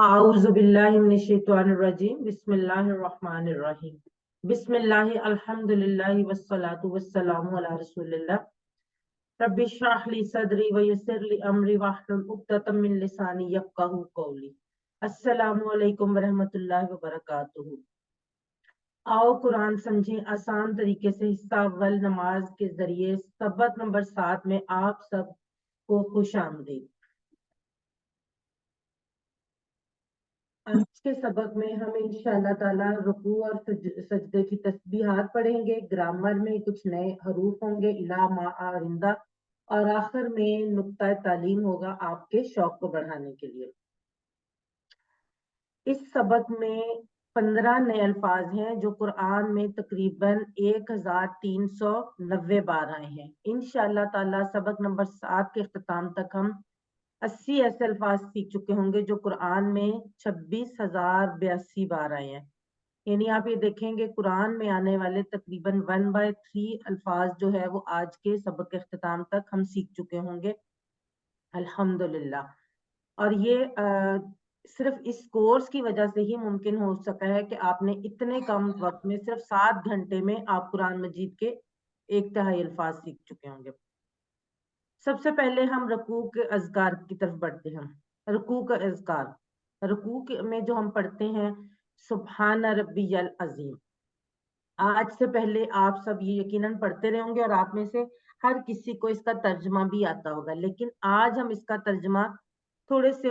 आऊज़ु बिल्लाहि मिनश शैतानिर रजीम बिस्मिल्लाहिर्रहमानिर्रहीम बिस्मिल्लाहि अल्हम्दुलिल्लाहि वस्सलातु वस्सलामु अला रसूलिल्लाह रब्बि इश्रह ली सदरी व यस्सिर ली अमरी वाहलुल उक़्दतम मिन लिसानी यफ़क़हू क़ौली। अस्सलामु अलैकुम व रहमतुल्लाहि व बरकातुहू। आओ कुरान समझें आसान तरीके से। हिस्सा अव्वल नमाज के जरिए सबक नंबर 7 में आप सब को खुश आमदीद। आज के सबक में हम इंशाअल्लाह ताला रुकू और सजदे की तस्बीहात पढ़ेंगे। ग्रामर में कुछ नए हरूफ होंगे, इला मा आरिंदा, और आखिर में नुक्ता तालीम होगा आपके शौक को बढ़ाने के लिए। इस सबक में 15 नए अल्फाज हैं जो कुरान में तकरीबन 1390 बार आए हैं। इंशाअल्लाह ताला सबक नंबर 7 के इख्तिताम तक हम 80 ऐसे अल्फाज सीख चुके होंगे जो कुरान में 26,082 बार आए हैं। यानी आप ये देखेंगे कुरान में आने वाले तकरीबन 1/3 अल्फाज जो है वो आज के सबक के इख्तिताम तक हम सीख चुके होंगे अल्हम्दुलिल्लाह। और ये सिर्फ इस कोर्स की वजह से ही मुमकिन हो सका है कि आपने इतने कम वक्त में सिर्फ 7 घंटे में आप कुरान मजीद के 1/3 अल्फाज सीख चुके होंगे। सबसे पहले हम रकू के अज़कार की तरफ बढ़ते हैं। रकू का अज़कार, में जो हम पढ़ते हैं सुब्हान रब्बियल अज़ीम। आज से पहले आप सब ये यकीनन पढ़ते रहे होंगे और आप में से हर किसी को इसका तर्जमा भी आता होगा, लेकिन आज हम इसका तर्जमा थोड़े से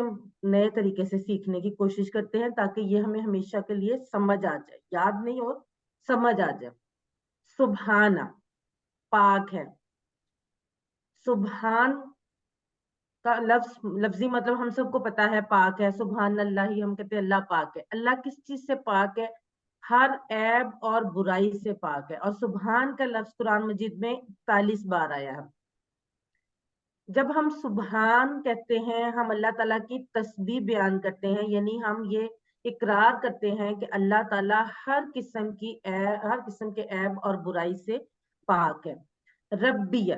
नए तरीके से सीखने की कोशिश करते हैं ताकि ये हमें हमेशा के लिए समझ आ जाए, याद नहीं हो, समझ आ जाए। सुब्हाना पाक है। सुब्हान का लफ्जी मतलब हम सबको पता है, पाक है। सुभान अल्लाह ही हम कहते हैं अल्लाह पाक है। अल्लाह किस चीज से पाक है? हर ऐब और बुराई से पाक है। और सुभान का लफ्ज कुरान मजीद में 41 बार आया है। जब हम सुभान कहते हैं हम अल्लाह ताला की तस्बीह बयान करते हैं, यानी हम ये इकरार करते हैं कि अल्लाह ताला हर किस्म के ऐब और बुराई से पाक है। रब्बी,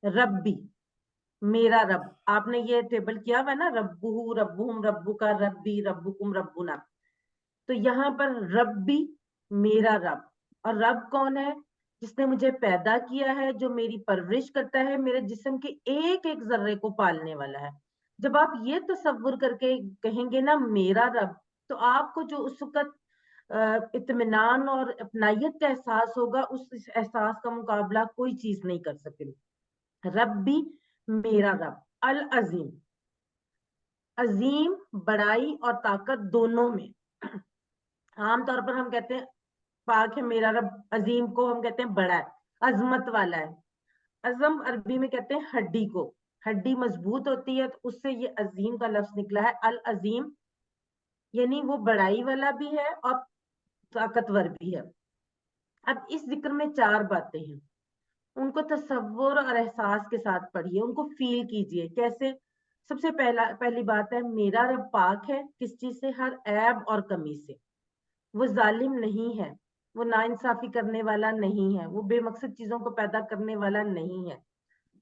रब्बी मेरा रब, आपने ये टेबल किया हुआ है ना, रब्बुहु रब्बुहुम रब्बुका रब्बी रब्बुकुम रब्बुना। तो यहाँ पर रब्बी मेरा रब, और रब कौन है? जिसने मुझे पैदा किया है, जो मेरी परवरिश करता है, मेरे जिस्म के एक एक जर्रे को पालने वाला है। जब आप ये तसव्वुर करके कहेंगे ना मेरा रब, तो आपको जो उस वक्त इत्मीनान और अपनाइयत का एहसास होगा, उस एहसास का मुकाबला कोई चीज नहीं कर सकेगी। रब्बी मेरा रब, अल अजीम, अजीम बड़ाई और ताकत दोनों में। आमतौर पर हम कहते हैं पाक है मेरा रब, अजीम को हम कहते हैं बड़ा है, अजमत वाला है। अजम अरबी में कहते हैं हड्डी को, हड्डी मजबूत होती है, तो उससे ये अजीम का लफ्ज निकला है, अल अजीम, यानी वो बड़ाई वाला भी है और ताकतवर भी है। अब इस जिक्र में 4 बातें हैं, उनको तसव्वुर और एहसास के साथ पढ़िए, उनको फील कीजिए। कैसे? सबसे पहली बात है मेरा रब पाक है किस चीज से? हर ऐब और कमी से। वो जालिम नहीं है, वो नाइंसाफी करने वाला नहीं है, वो बेमकसद चीजों को पैदा करने वाला नहीं है,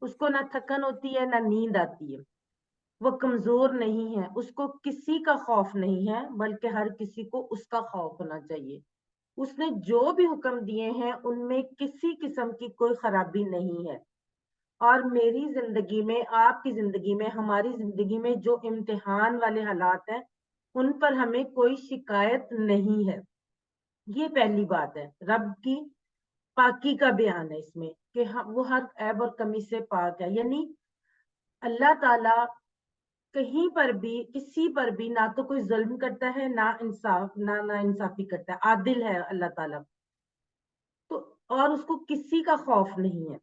उसको ना थकन होती है ना नींद आती है, वो कमजोर नहीं है, उसको किसी का खौफ नहीं है, बल्कि हर किसी को उसका खौफ होना चाहिए। उसने जो भी हुक्म दिए हैं उनमें किसी किस्म की कोई खराबी नहीं है। और मेरी जिंदगी में, आपकी जिंदगी में, हमारी जिंदगी में जो इम्तिहान वाले हालात हैं उन पर हमें कोई शिकायत नहीं है। ये पहली बात है। रब की पाकी का बयान है इसमें कि वो हर ऐब और कमी से पाक है, यानी अल्लाह ताला कहीं पर भी किसी पर भी ना तो कोई जुल्म करता है, ना इंसाफी करता है, आदिल है अल्लाह ताला। तो और उसको किसी का खौफ नहीं है।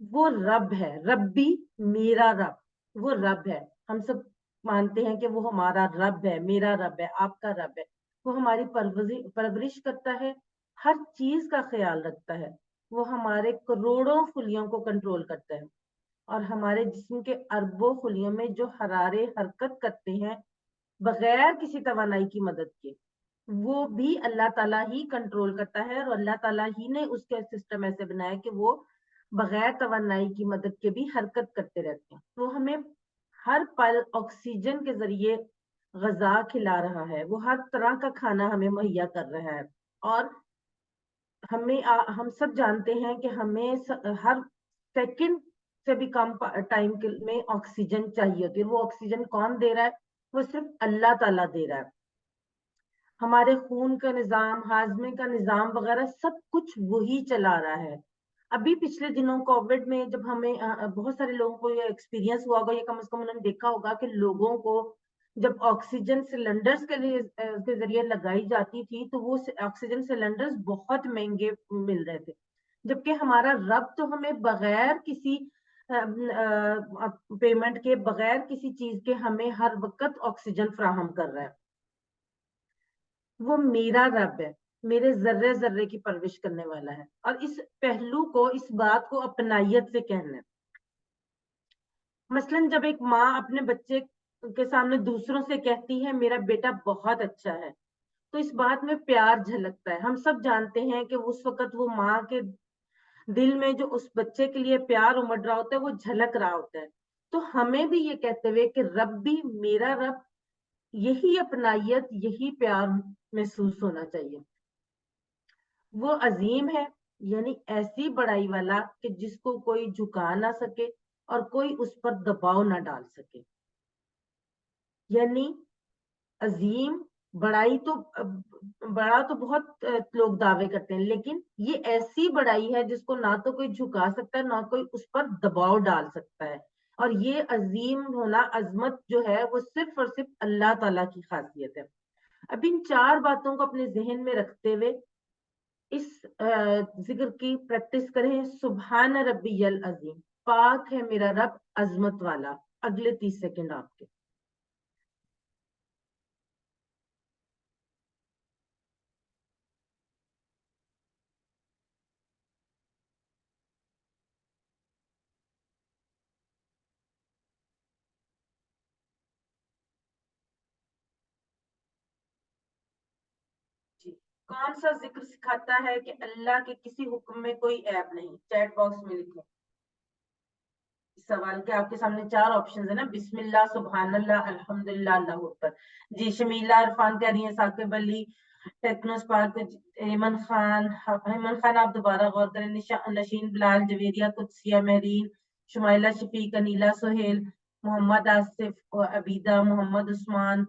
वो रब है, रब्बी मेरा रब, वो रब है। हम सब मानते हैं कि वो हमारा रब है, मेरा रब है, आपका रब है। वो हमारी परवरिश करता है, हर चीज का ख्याल रखता है। वो हमारे करोड़ों खुलियों को कंट्रोल करता है, और हमारे जिस्म के अरबों खुलियों में जो हरारे हरकत करते हैं बगैर किसी तवानाई की मदद के, वो भी अल्लाह ताला ही कंट्रोल करता है। और अल्लाह ताला ही ने उसके सिस्टम ऐसे बनाया कि वो बगैर तवानाई की मदद के भी हरकत करते रहते हैं। तो हमें हर पल ऑक्सीजन के जरिए غذا کھلا رہا ہے، وہ ہر طرح کا کھانا ہمیں مہیا کر رہا ہے، اور ہم سب جانتے ہیں کہ ہمیں ہر سیکنڈ سے بھی کم ٹائم میں آکسیجن چاہیے ہوتی ہے. وہ آکسیجن کون دے رہا ہے؟ وہ صرف اللہ تعالیٰ دے رہا ہے. ہمارے خون کا نظام، ہاضمے کا نظام وغیرہ سب کچھ وہی چلا رہا ہے. ابھی پچھلے دنوں کووڈ میں جب ہمیں بہت سارے لوگوں کو یہ ایکسپیرینس ہوا ہوگا، یہ کم از کم انہوں نے دیکھا ہوگا کہ لوگوں کو جب آکسیجن سلنڈرز کے ذریعے لگائی جاتی تھی تو وہ آکسیجن سلنڈرز بہت مہنگے مل رہے تھے، جبکہ ہمارا رب تو ہمیں بغیر کسی پیمنٹ کے، بغیر کسی چیز کے ہمیں ہر وقت آکسیجن فراہم کر رہا ہے. وہ میرا رب ہے، میرے ذرے ذرے کی پرورش کرنے والا ہے. اور اس پہلو کو، اس بات کو اپنائیت سے کہنا ہے. مثلاً جب ایک ماں اپنے بچے کے سامنے دوسروں سے کہتی ہے میرا بیٹا بہت اچھا ہے، تو اس بات میں پیار جھلکتا ہے. ہم سب جانتے ہیں کہ اس وقت وہ ماں کے دل میں جو اس بچے کے لیے پیار امڑ رہا ہوتا ہے وہ جھلک رہا ہوتا ہے. تو ہمیں بھی یہ کہتے ہوئے کہ رب بھی میرا رب، یہی اپنائیت، یہی پیار محسوس ہونا چاہیے. وہ عظیم ہے، یعنی ایسی بڑائی والا کہ جس کو کوئی جھکا نہ سکے اور کوئی اس پر دباؤ نہ ڈال سکے. یعنی عظیم، بڑائی تو بڑا تو بہت لوگ دعوے کرتے ہیں، لیکن یہ ایسی بڑائی ہے جس کو نہ تو کوئی جھکا سکتا ہے، نہ کوئی اس پر دباؤ ڈال سکتا ہے. اور یہ عظیم ہونا، عظمت جو ہے وہ صرف اور صرف اللہ تعالیٰ کی خاصیت ہے. اب ان چار باتوں کو اپنے ذہن میں رکھتے ہوئے اس ذکر کی پریکٹس کریں. سبحان ربی العظیم، پاک ہے میرا رب عظمت والا. اگلے 30 سیکنڈ آپ کے. جی، کون سا ذکر سکھاتا ہے کہ اللہ کے کسی حکم میں کوئی عیب نہیں؟ چیٹ باکس میں لکھیں. اس سوال کے آپ کے سامنے چار آپشنز ہیں نا: بسم اللہ، سبحان اللہ، الحمدللہ، اللہ اکبر. جی، شمیلہ عرفان کہہ رہی ہیں، ثاقب علی، ٹیکنوس پارک، ایمن خان آپ دوبارہ غور کریں، نشین بلال، جویریہ قدسیہ، مہرین، شمائلہ شفیق، انیلہ سہیل، محمد آصف، عبیدہ، محمد عثمان،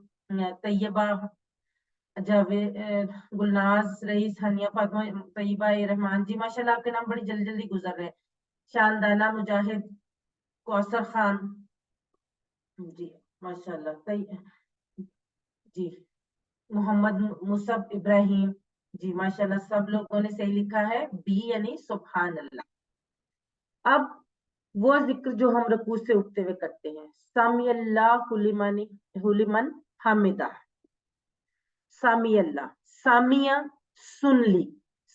طیبہ، جاوید، گلناز رئیس، ہانیہ فاطمہ، طیبہ رحمان. جی ماشاءاللہ آپ کے نام بڑی جلدی جلدی گزر رہے ہیں. شاندانہ مجاہد، کوثر خان. جی ماشاءاللہ. جی محمد مصعب ابراہیم. جی ماشاءاللہ سب لوگوں نے صحیح لکھا ہے، بی یعنی سبحان اللہ. اب وہ ذکر جو ہم رکوع سے اٹھتے ہوئے کرتے ہیں: سامی اللہ لمن حمدہ. سامی اللہ، سامیہ سن لی.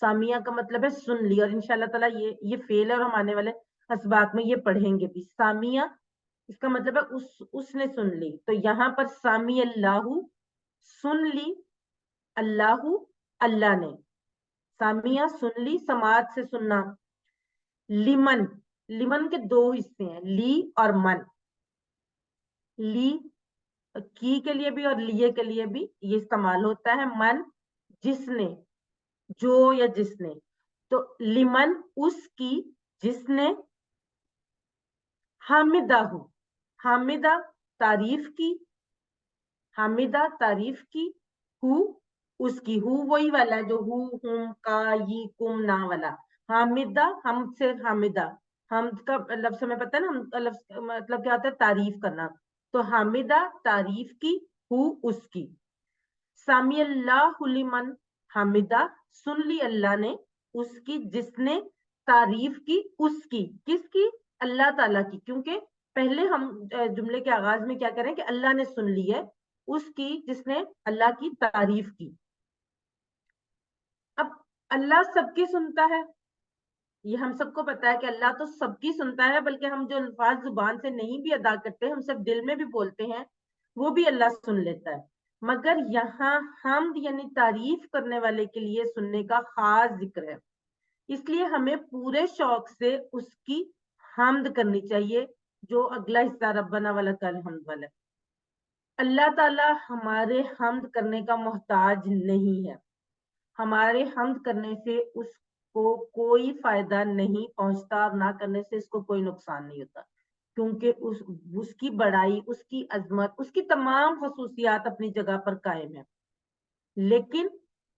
سامیہ کا مطلب ہے سن لی، اور انشاءاللہ تعالیٰ یہ فعل ہے اور ہم آنے والے اسباق میں یہ پڑھیں گے بھی. سامیہ اس کا مطلب ہے اس نے سن لی. تو یہاں پر سامی اللہ، سن لی اللہ، اللہ نے. سامیہ سن لی، سماعت سے سننا. لمن، لمن کے دو حصے ہیں، لی اور من. لی کی کے لیے بھی اور لیے کے لیے بھی یہ استعمال ہوتا ہے. من جس نے، جو یا جس نے. تو لمن اس کی جس نے. حامدہ، حامدہ تعریف کی، حامدہ تعریف کی. ہو اس کی، ہو وہی والا ہے جو ہو، ہم، کا، یہ، کم، نا والا. حامدہ ہم سے، حامدہ حمد کا لفظ ہمیں پتہ ہے نا، ہم کا لفظ مطلب کیا ہوتا ہے؟ تعریف کرنا. تو حامدہ تعریف کی، ہو اس کی. سامی اللہ لمن حامدہ، سن لی اللہ نے اس کی جس نے تعریف کی اس کی. کس کی؟ اللہ تعالیٰ کی. کیونکہ پہلے ہم جملے کے آغاز میں کیا کریں کہ اللہ نے سن لی ہے، اس کی جس نے اللہ کی تعریف کی. اب اللہ سب کی سنتا ہے، یہ ہم سب کو پتا ہے کہ اللہ تو سب کی سنتا ہے، بلکہ ہم جو الفاظ زبان سے نہیں بھی ادا کرتے، ہم سب دل میں بھی بولتے ہیں، وہ بھی اللہ سن لیتا ہے. مگر یہاں حمد یعنی تعریف کرنے والے کے لیے سننے کا خاص ذکر ہے. اس لیے ہمیں پورے شوق سے اس کی حمد کرنی چاہیے، جو اگلا حصہ ربنا ولک الحمد والا. اللہ تعالیٰ ہمارے حمد کرنے کا محتاج نہیں ہے. ہمارے حمد کرنے سے اس کو کوئی فائدہ نہیں پہنچتا اور نہ کرنے سے اس کو کوئی نقصان نہیں ہوتا, کیونکہ اس کی بڑائی, اس کی عظمت, اس کی تمام خصوصیات اپنی جگہ پر قائم ہے. لیکن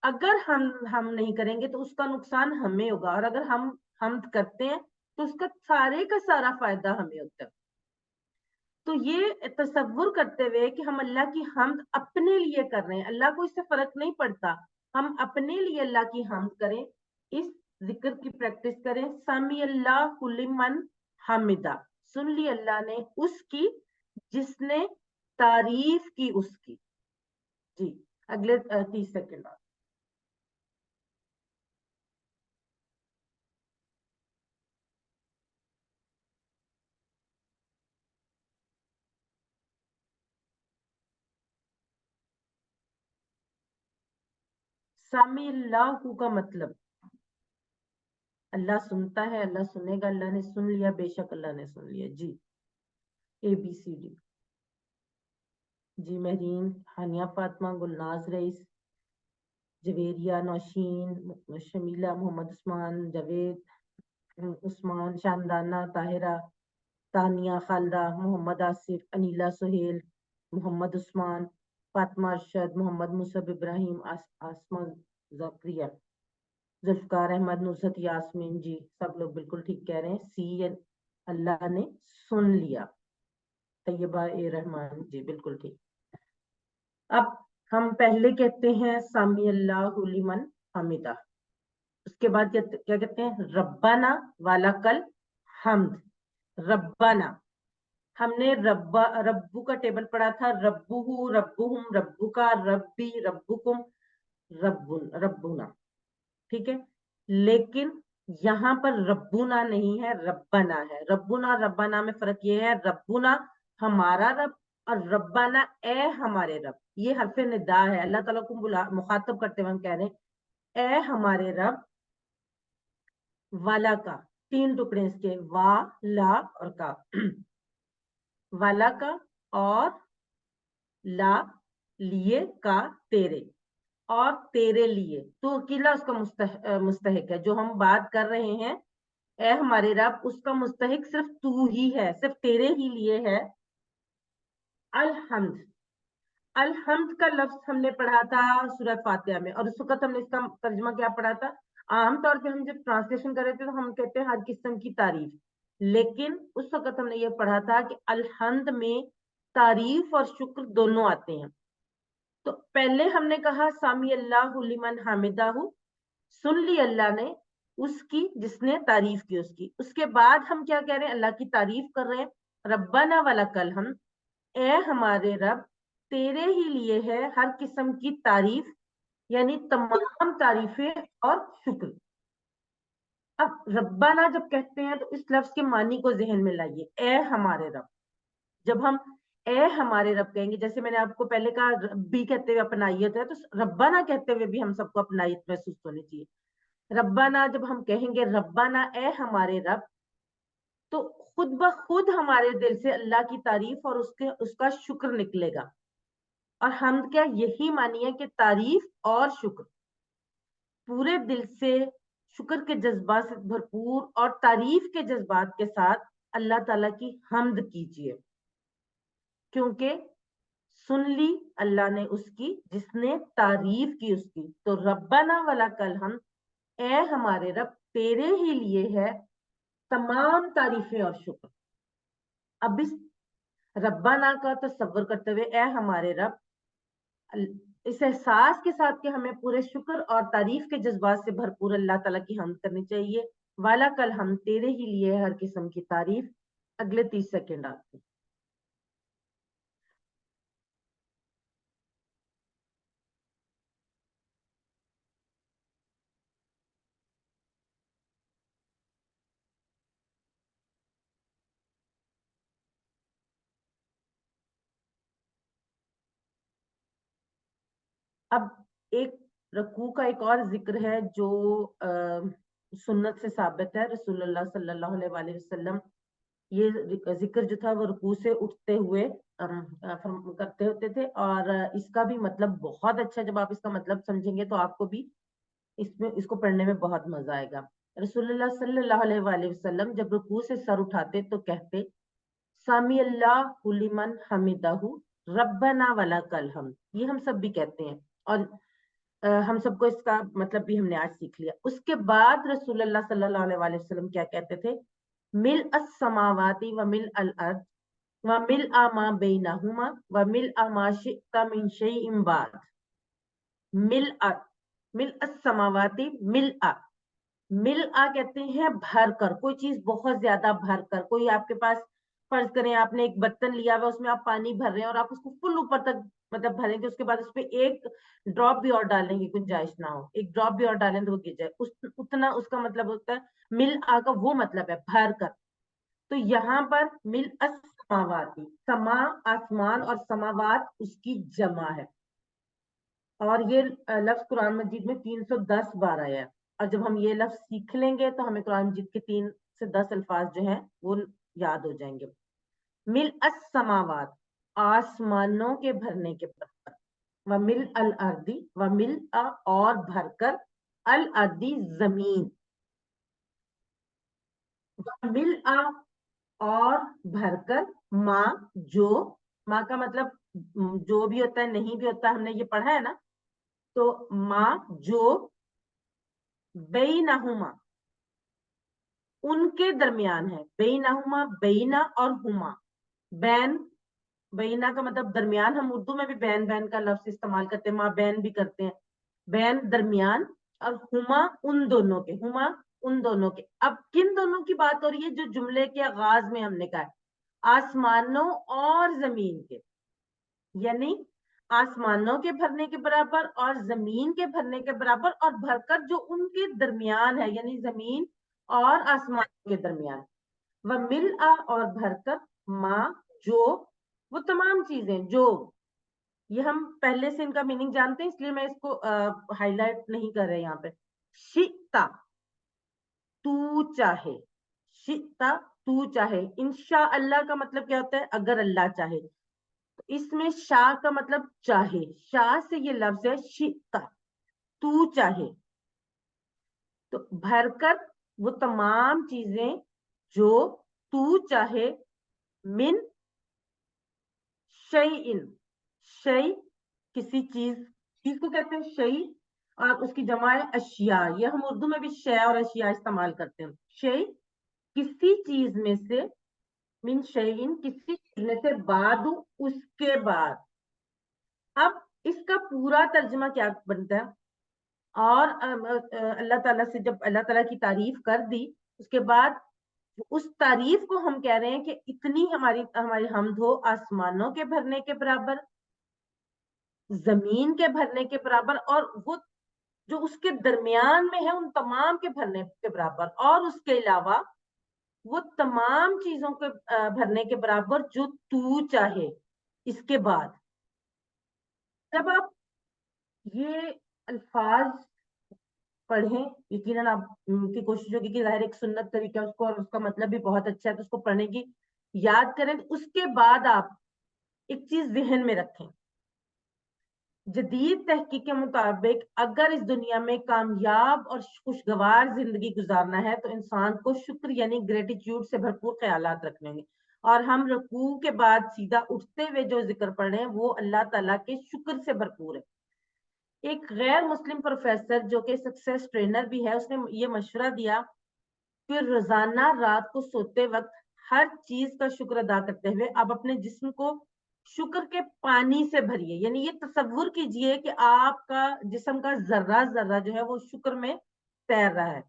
اگر ہم نہیں کریں گے تو اس کا نقصان ہمیں ہوگا, اور اگر ہم حمد کرتے ہیں تو اس کا سارا فائدہ ہمیں ہوتا ہے. تو یہ تصور کرتے ہوئے کہ ہم اللہ کی حمد اپنے لیے کر رہے ہیں, اللہ کو اس سے فرق نہیں پڑتا, ہم اپنے لیے اللہ کی حمد کریں, اس ذکر کی پریکٹس کریں. سمی اللہ لمن حمدہ, سن لی اللہ نے اس کی جس نے تعریف کی اس کی. جی اگلے 30 سیکنڈ بعد. سمی اللہ کا مطلب اللہ سنتا ہے, اللہ سنے گا, اللہ نے سن لیا, بے شک اللہ نے سن لیا. جی ABCD. جی مہرین, ہانیہ فاطمہ, گلناز رئیس, جویریہ, نوشین, شمیلہ, محمد عثمان, جاوید, عثمان, شاندانہ, طاہرہ, تانیہ, خالدہ, محمد آصف, انیلہ, سہیل, محمد عثمان, فاطمہ ارشد, محمد مصعب ابراہیم, آسمہ زکریہ, ذوالفقار احمد, نصرت یاسمین. جی سب لوگ بالکل ٹھیک کہہ رہے ہیں, سی اللہ نے سن لیا. طیبہ رحمان, جی بالکل ٹھیک. اب ہم پہلے کہتے ہیں سامی اللہ لمن حمدہ, اس کے بعد کیا کہتے ہیں ربنا ولکل حمد. ربنا, ہم نے ربو کا ٹیبل پڑھا تھا, ربہ, ربہم, ربو کا, ربی, ربکم, ربنا, ٹھیک ہے. لیکن یہاں پر ربنا نہیں ہے, ربنا ہے. ربنا ربنا میں فرق یہ ہے, ربنا ہمارا رب, اور ربنا اے ہمارے رب. یہ حرف ندا ہے, اللہ تعالیٰ کو مخاطب کرتے ہوئے ہم کہہ رہے ہیں اے ہمارے رب. والا کا 3 ٹکڑے اس کے, وا, لا اور کا. والا کا اور لا, لیے, کا, تیرے, اور تیرے لیے. تو اکیلا اس کا مستحق ہے. جو ہم بات کر رہے ہیں اے ہمارے رب, اس کا مستحق صرف تو ہی ہے, صرف تیرے ہی لیے ہے. الحمد, الحمد کا لفظ ہم نے پڑھا تھا سورہ فاتحہ میں, اور اس وقت ہم نے اس کا ترجمہ کیا پڑھا تھا. عام طور پہ ہم جب ٹرانسلیشن کر رہے تھے تو ہم کہتے ہیں ہر قسم کی تعریف, لیکن اس وقت ہم نے یہ پڑھا تھا کہ الحمد میں تعریف اور شکر دونوں آتے ہیں. تو پہلے ہم نے کہا سامی اللہ لمن حمدہ, سن لی اللہ نے اس کی جس نے تعریف کی اس کی. اس کے بعد ہم کیا کہہ رہے ہیں, اللہ کی تعریف کر رہے ہیں, ربنا ولکل حمد, اے ہمارے رب تیرے ہی لیے ہے ہر قسم کی تعریف, یعنی تمام تعریفیں اور شکر. اب ربنا جب کہتے ہیں تو اس لفظ کے معنی کو ذہن میں لائیے, اے ہمارے رب. جب ہم اے ہمارے رب کہیں گے, جیسے میں نے آپ کو پہلے کہا ربی کہتے ہوئے اپنائیت ہے, تو ربنا کہتے ہوئے بھی ہم سب کو اپنائیت محسوس ہونی چاہیے. ربنا جب ہم کہیں گے ربنا اے ہمارے رب, تو خود بخود ہمارے دل سے اللہ کی تعریف اور اس کا شکر نکلے گا. اور حمد کیا یہی معنی ہے کہ تعریف اور شکر, پورے دل سے شکر کے جذبات سے بھرپور اور تعریف کے جذبات کے ساتھ اللہ تعالیٰ کی حمد کیجیے, کیونکہ سن لی اللہ نے اس کی جس نے تعریف کی اس کی. تو ربنا ولکل حمد, اے ہمارے رب تیرے ہی لیے ہے تمام تعریفیں اور شکر. اب اس ربنا کا تصور کرتے ہوئے اے ہمارے رب, اس احساس کے ساتھ کہ ہمیں پورے شکر اور تعریف کے جذبات سے بھرپور اللہ تعالیٰ کی حمد کرنی چاہیے. والا کل ہم تیرے ہی لیے ہر قسم کی تعریف. اگلے 30 سیکنڈ آپ کے. اب ایک رکوع کا ایک اور ذکر ہے جو سنت سے ثابت ہے. رسول اللہ صلی اللہ علیہ وسلم ये जिक्र जो था वो रुकू से उठते हुए करते होते थे, और इसका भी मतलब बहुत अच्छा, जब आप इसका मतलब समझेंगे तो आपको भी इसमें इसको पढ़ने में बहुत मजा आएगा। रसूलुल्लाह सल्लल्लाहु अलैहि वसल्लम जब रुकू से सर उठाते तो कहते, सामी अल्लाहु लिमन हमिदहु रब्बना वलकल हम। ये हम सब भी कहते हैं, और हम सबको इसका मतलब भी हमने आज सीख लिया। उसके बाद रसूलुल्लाह सल्लल्लाहु अलैहि वसल्लम क्या कहते थे, मिल अस समावाती व मिल अल अर्द व मिल आ मा बैनहुमा व मिल आ मा शिअता मिन शैइन बाद। मिल आ, मिल अस समावाती, मिल आ कहते हैं भर कर, कोई चीज बहुत ज्यादा भर कर। कोई आपके पास, फर्ज करें आपने एक बर्तन लिया हुआ, उसमें आप पानी भर रहे हैं और आप उसको फुल ऊपर तक मतलब भरेंगे, उसके बाद उसपे एक ड्रॉप भी और डालने की गुंजाइश ना हो, एक ड्रॉप भी और डालें तो वो गिर जाए, उतना उसका मतलब होता है मिल आ का वो मतलब है भर कर। तो यहाँ पर मिल अस समावाती, समा आसमान और समावात उसकी जमा है, और ये लफ्ज कुरान मजीद में 310 बार आया है। और जब हम ये लफ्ज सीख लेंगे तो हमें कुरान मजीद के 3 से 10 अल्फाज जो हैं वो याद हो जाएंगे। मिल अस समावात, आसमानों के भरने के बराबर, व मिल अल अर्दी, व मिल अ और भरकर, अल अर्दी जमीन, व मिल अ और भरकर, माँ जो, माँ का मतलब जो भी होता है नहीं भी होता है, हमने ये पढ़ा है ना। तो माँ जो बेइनहुमा, उनके दरमियान है, बेइनहुमा, बेइना और हुमा, बैन, बेइना का मतलब दरमियान, हम उर्दू में भी बैन बैन का लफ्ज इस्तेमाल करते हैं, माँ बैन भी करते हैं, बैन दरमियान, और हुमा उन दोनों के, हुमा उन दोनों के। अब किन दोनों की बात हो रही है, जो जुमले के आगाज में हमने कहा है, आसमानों और जमीन के, यानी आसमानों के भरने के बराबर और जमीन के भरने के बराबर, और भरकर जो उनके दरमियान है, यानी जमीन और आसमान के दरमियान। वह मिल आ और भरकर, माँ जो, वो तमाम चीजें जो, ये हम पहले से इनका मीनिंग जानते हैं इसलिए मैं इसको हाईलाइट नहीं कर रहे यहाँ पे। शिता, तू चाहे, शिता तू चाहे, इंशा अल्लाह का मतलब क्या होता है, अगर अल्लाह चाहे। इसमें शाह का मतलब चाहे, शाह से ये लफ्ज है शिता, तू चाहे। तो भरकर वो तमाम चीजें जो तू चाहे, मिन शैइन, शै किसी चीज, चीज को कहते हैं शै, और उसकी जमा है अशिया। ये हम उर्दू में भी शै और अशिया इस्तेमाल करते हैं। शै किसी चीज में से, मिन शैइन किसी चीज में से, बाद उसके बाद। अब इसका पूरा तर्जमा क्या बनता है, और अल्लाह ताला से जब अल्लाह ताला की तारीफ कर दी, उसके बाद उस तारीफ को हम कह रहे हैं कि इतनी हमारी हमारी हमद हो, आसमानों के भरने के बराबर, जमीन के भरने के बराबर, और वो जो उसके दरमियान में है उन तमाम के भरने के बराबर, और उसके अलावा वो तमाम चीजों के भरने के बराबर जो तू चाहे। इसके बाद जब आप ये अल्फाज पढ़ें, यकीनन आप की कोशिश होगी कि जाहिर एक सुन्नत तरीका उसको, और उसका मतलब भी बहुत अच्छा है, तो उसको पढ़ने की याद करें। उसके बाद आप एक चीज जहन में रखें, जदीद तहकीक के मुताबिक अगर इस दुनिया में कामयाब और खुशगवार जिंदगी गुजारना है तो इंसान को शुक्र यानी ग्रेटिट्यूड से भरपूर ख्यालात रखने होंगे। और हम रुकू के बाद सीधा उठते हुए जो जिक्र पढ़ रहे हैं वो अल्लाह ताला के शुक्र से भरपूर है। एक गैर मुस्लिम प्रोफेसर जो कि सक्सेस ट्रेनर भी है, उसने ये मशवरा दिया कि रोजाना रात को सोते वक्त हर चीज का शुक्र अदा करते हुए आप अपने जिस्म को शुक्र के पानी से भरिए। यानी ये तसव्वुर कीजिए कि आपका जिस्म का जर्रा जर्रा जो है वो शुक्र में तैर रहा है।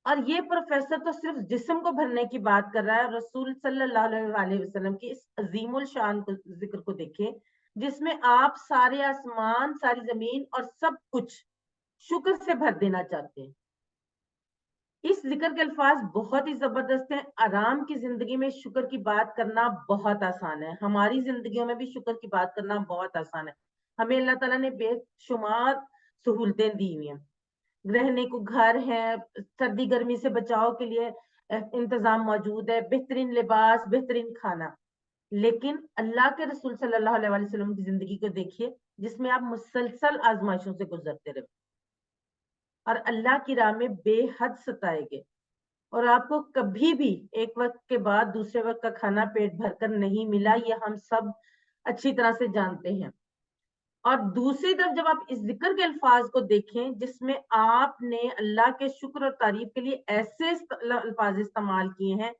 और ये प्रोफेसर तो सिर्फ जिस्म को भरने की बात कर रहा है। रसूल सल्लल्लाहु अलैहि वसल्लम की इस अजीमुल शान को जिक्र को देखिए, जिसमें आप सारे आसमान, सारी जमीन और सब कुछ शुक्र से भर देना चाहते हैं। इस जिक्र के अल्फाज बहुत ही जबरदस्त हैं। आराम की जिंदगी में शुक्र की बात करना बहुत आसान है, हमारी जिंदगियों में भी शुक्र की बात करना बहुत आसान है। हमें अल्लाह ताला ने बेशुमार सहूलतें दी हुई हैं, रहने को घर है, सर्दी गर्मी से बचाव के लिए इंतजाम मौजूद है, बेहतरीन लिबास, बेहतरीन खाना। लेकिन अल्लाह के रसूल सल्लल्लाहु अलैहि वसल्लम की जिंदगी को देखिए, जिसमें आप मुसलसल आजमाइशों से गुजरते रहे और अल्लाह की राह में बेहद सताए गए, और आपको कभी भी एक वक्त के बाद दूसरे वक्त का खाना पेट भरकर नहीं मिला, ये हम सब अच्छी तरह से जानते हैं। और दूसरी तरफ जब आप इस जिक्र के अल्फाज को देखें जिसमें आपने अल्लाह के शुक्र और तारीफ के लिए ऐसे अल्फाज इस्तेमाल किए हैं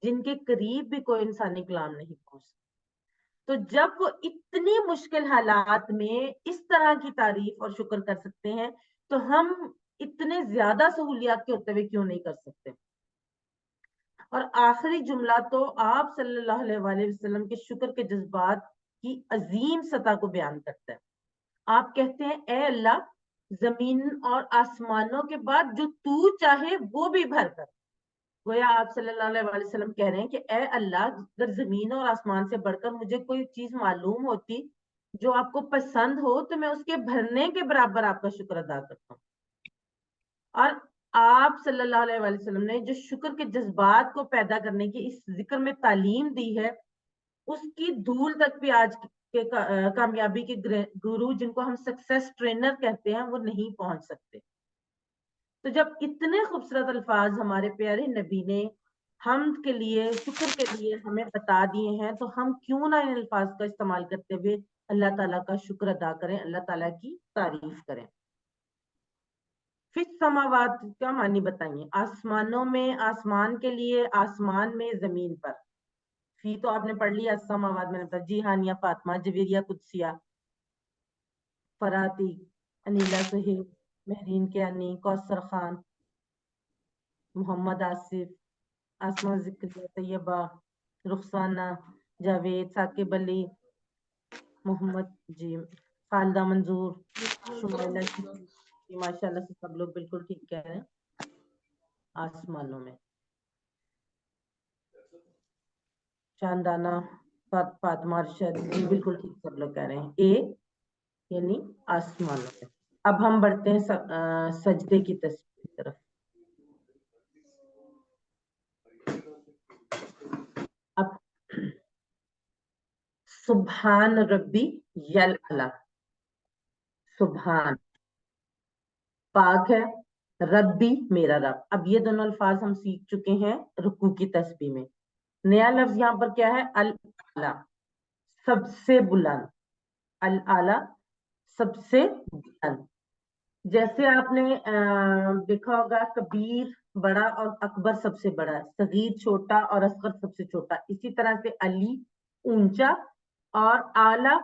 जिनके करीब भी कोई इंसानी कलाम नहीं पहुंच सकता, तो जब वो इतनी मुश्किल हालात में इस तरह की तारीफ और शुक्र कर सकते हैं, तो हम इतने ज्यादा सहूलियात के होते हुए क्यों नहीं कर सकते। और आखिरी जुमला तो आप सल्लल्लाहु अलैहि वसल्लम के शुक्र के जज्बात की अजीम सतह को बयान करता है। आप कहते हैं, ए अल्लाह, जमीन और आसमानों के बाद जो तू चाहे वो भी भर कर। गोया आप सल्लल्लाहु अलैहि वसल्लम कह रहे हैं कि ए अल्लाह, अगर जमीन और आसमान से बढ़कर मुझे कोई चीज मालूम होती जो आपको पसंद हो, तो मैं उसके भरने के बराबर आपका शुक्र अदा करता हूँ। और आप सल्लल्लाहु अलैहि वसल्लम ने जो शुक्र के जज्बात को पैदा करने की इस जिक्र में तालीम दी है, उसकी धूल तक भी आज के कामयाबी के गुरु, जिनको हम सक्सेस ट्रेनर कहते हैं, वो नहीं पहुंच सकते। तो जब इतने खूबसूरत अल्फाज हमारे प्यारे नबी ने हमद के लिए, शुक्र के लिए हमें बता दिए हैं, तो हम क्यों ना इन अल्फाज का इस्तेमाल करते हुए अल्लाह ताला का शुक्र अदा करें, अल्लाह ताला की तारीफ करें। फिर समावात का मानी बताइए। आसमानों में, आसमान के लिए, आसमान में, जमीन पर। फी तो आपने पढ़ लिया, समावाद मैंने पढ़ा। जी हानिया फातिमा, जवेरिया कुदसिया, फराती, अनीला सुहेल, महरीन कियानी, कौसर खान, मोहम्मद आसिफ, आसमा जिक्रिया तैयबा, रुखसाना, जावेद, साकिब अली, मोहम्मद जी, खालिदा मंजूर, शुमाइला जी, माशाल्लाह से सब लोग बिल्कुल ठीक कह रहे हैं। आसमानों में चांदाना, फातिमा, अरशद जी बिल्कुल ठीक सब लोग कह रहे हैं। ए यानी आसमानों में। अब हम बढ़ते हैं सजदे की तस्वीर की तरफ। अब सुभान रब्बी यल अला, सुभान पाक है, रब्बी मेरा रब। अब ये दोनों अल्फाज हम सीख चुके हैं रुकू की तस्बीह में। नया लफ्ज यहाँ पर क्या है? अल आला, सबसे बुलंद। अल आला, सबसे बुलंद। जैसे आपने देखा होगा, कबीर बड़ा और अकबर सबसे बड़ा, सगीर छोटा और असगर सबसे छोटा। इसी तरह से अली ऊंचा और आला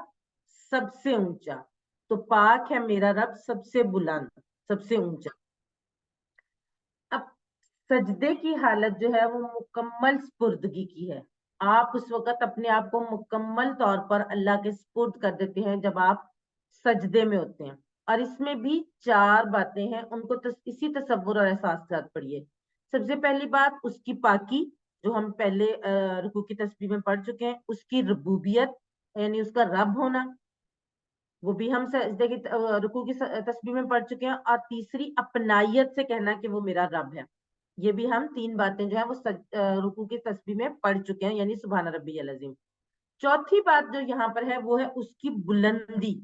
सबसे ऊंचा। तो पाक है मेरा रब सबसे बुलंद, सबसे ऊंचा। अब सजदे की हालत जो है वो मुकम्मल स्पुर्दगी की है। आप उस वक्त अपने आप को मुकम्मल तौर पर अल्लाह के स्पुर्द कर देते हैं जब आप सजदे में होते हैं। और इसमें भी चार बातें हैं, उनको इसी तसव्वुर और एहसास के साथ पढ़िए। सबसे पहली बात उसकी पाकी, जो हम पहले रुकू की तस्बीह में पढ़ चुके हैं। उसकी रबूबियत यानी उसका रब होना, वो भी हम सजदे की रुकू की तस्बीह में पढ़ चुके हैं। और तीसरी अपनाइयत से कहना कि वो मेरा रब है। ये भी हम तीन बातें जो है वो रुकू की तस्बीह में पढ़ चुके हैं, यानी सुभान रब्बियल अज़ीम। चौथी बात जो यहाँ पर है वो है उसकी बुलंदी।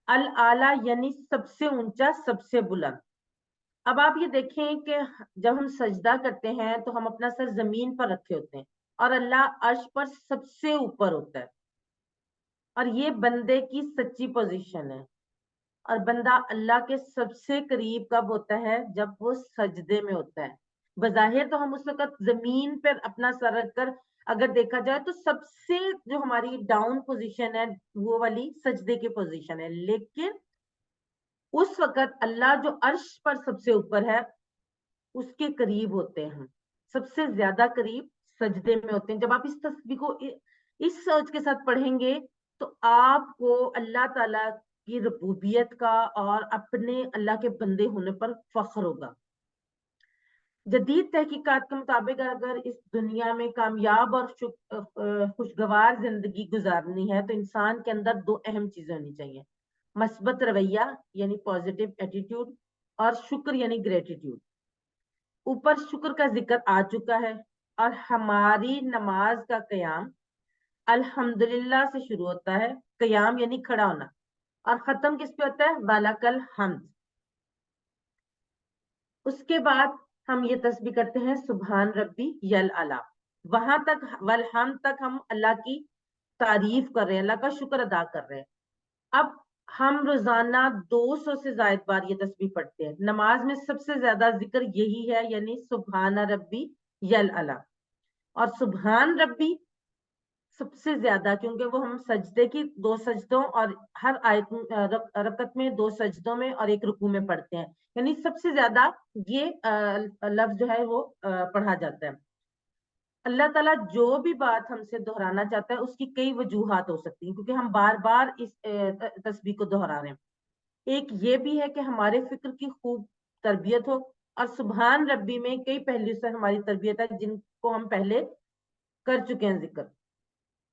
अल आला यानी सबसे ऊंचा, सबसे बुलंद। अब आप ये देखें कि जब हम सजदा करते हैं तो हम अपना सर जमीन पर रखे होते हैं और अल्लाह अर्श पर सबसे ऊपर होता है। और ये बंदे की सच्ची पोजीशन है। और बंदा अल्लाह के सबसे करीब कब होता है? जब वो सजदे में होता है। बज़ाहिर तो हम उस वक्त जमीन पर अपना सर रखकर अगर देखा जाए तो सबसे जो हमारी डाउन पोजीशन है वो वाली सजदे की पोजीशन है। लेकिन उस वक्त अल्लाह जो अर्श पर सबसे ऊपर है उसके करीब होते हैं, सबसे ज्यादा करीब सजदे में होते हैं। जब आप इस तस्बीह को इस सोच के साथ पढ़ेंगे तो आपको अल्लाह ताला की रबूबियत का और अपने अल्लाह के बंदे होने पर फख्र होगा। जदीद तहकीकात के मुताबिक अगर इस दुनिया में कामयाब और खुशगवार जिंदगी गुजारनी है तो इंसान के अंदर दो अहम चीजें होनी चाहिए। मस्बत रवैया यानी पॉजिटिव एटीट्यूड, और शुक्र यानी ग्रेटिट्यूड। ऊपर शुक्र का जिक्र आ चुका है, और हमारी नमाज का कयाम अल्हम्दुलिल्लाह से शुरू होता है। कयाम यानी खड़ा होना, और खत्म किस पे होता है? वालकल हम्द। उसके बाद हम ये तस्बीह करते हैं सुभान रब्बी यल अला। वहां तक वलहम तक हम अल्लाह की तारीफ कर रहे हैं, अल्लाह का शुक्र अदा कर रहे हैं। अब हम रोजाना 200 से ज्यादा बार ये तस्बीह पढ़ते हैं। नमाज में सबसे ज्यादा जिक्र यही है, यानी सुभान रब्बी यल अला। और सुभान रब्बी सबसे ज्यादा, क्योंकि वो हम सजदे की 2 सजदों और हर आयत रकत में 2 सजदों में और 1 रुकू में पढ़ते हैं, यानी सबसे ज्यादा ये लफ्ज जो है वो पढ़ा जाता है। अल्लाह ताला जो भी बात हमसे दोहराना चाहता है उसकी कई वजूहात हो सकती हैं, क्योंकि हम बार बार इस तस्बीह को दोहरा रहे हैं। एक ये भी है कि हमारे फिक्र की खूब तरबियत हो, और सुभान रब्बी में कई पहलू से हमारी तरबियत है जिनको हम पहले कर चुके हैं जिक्र।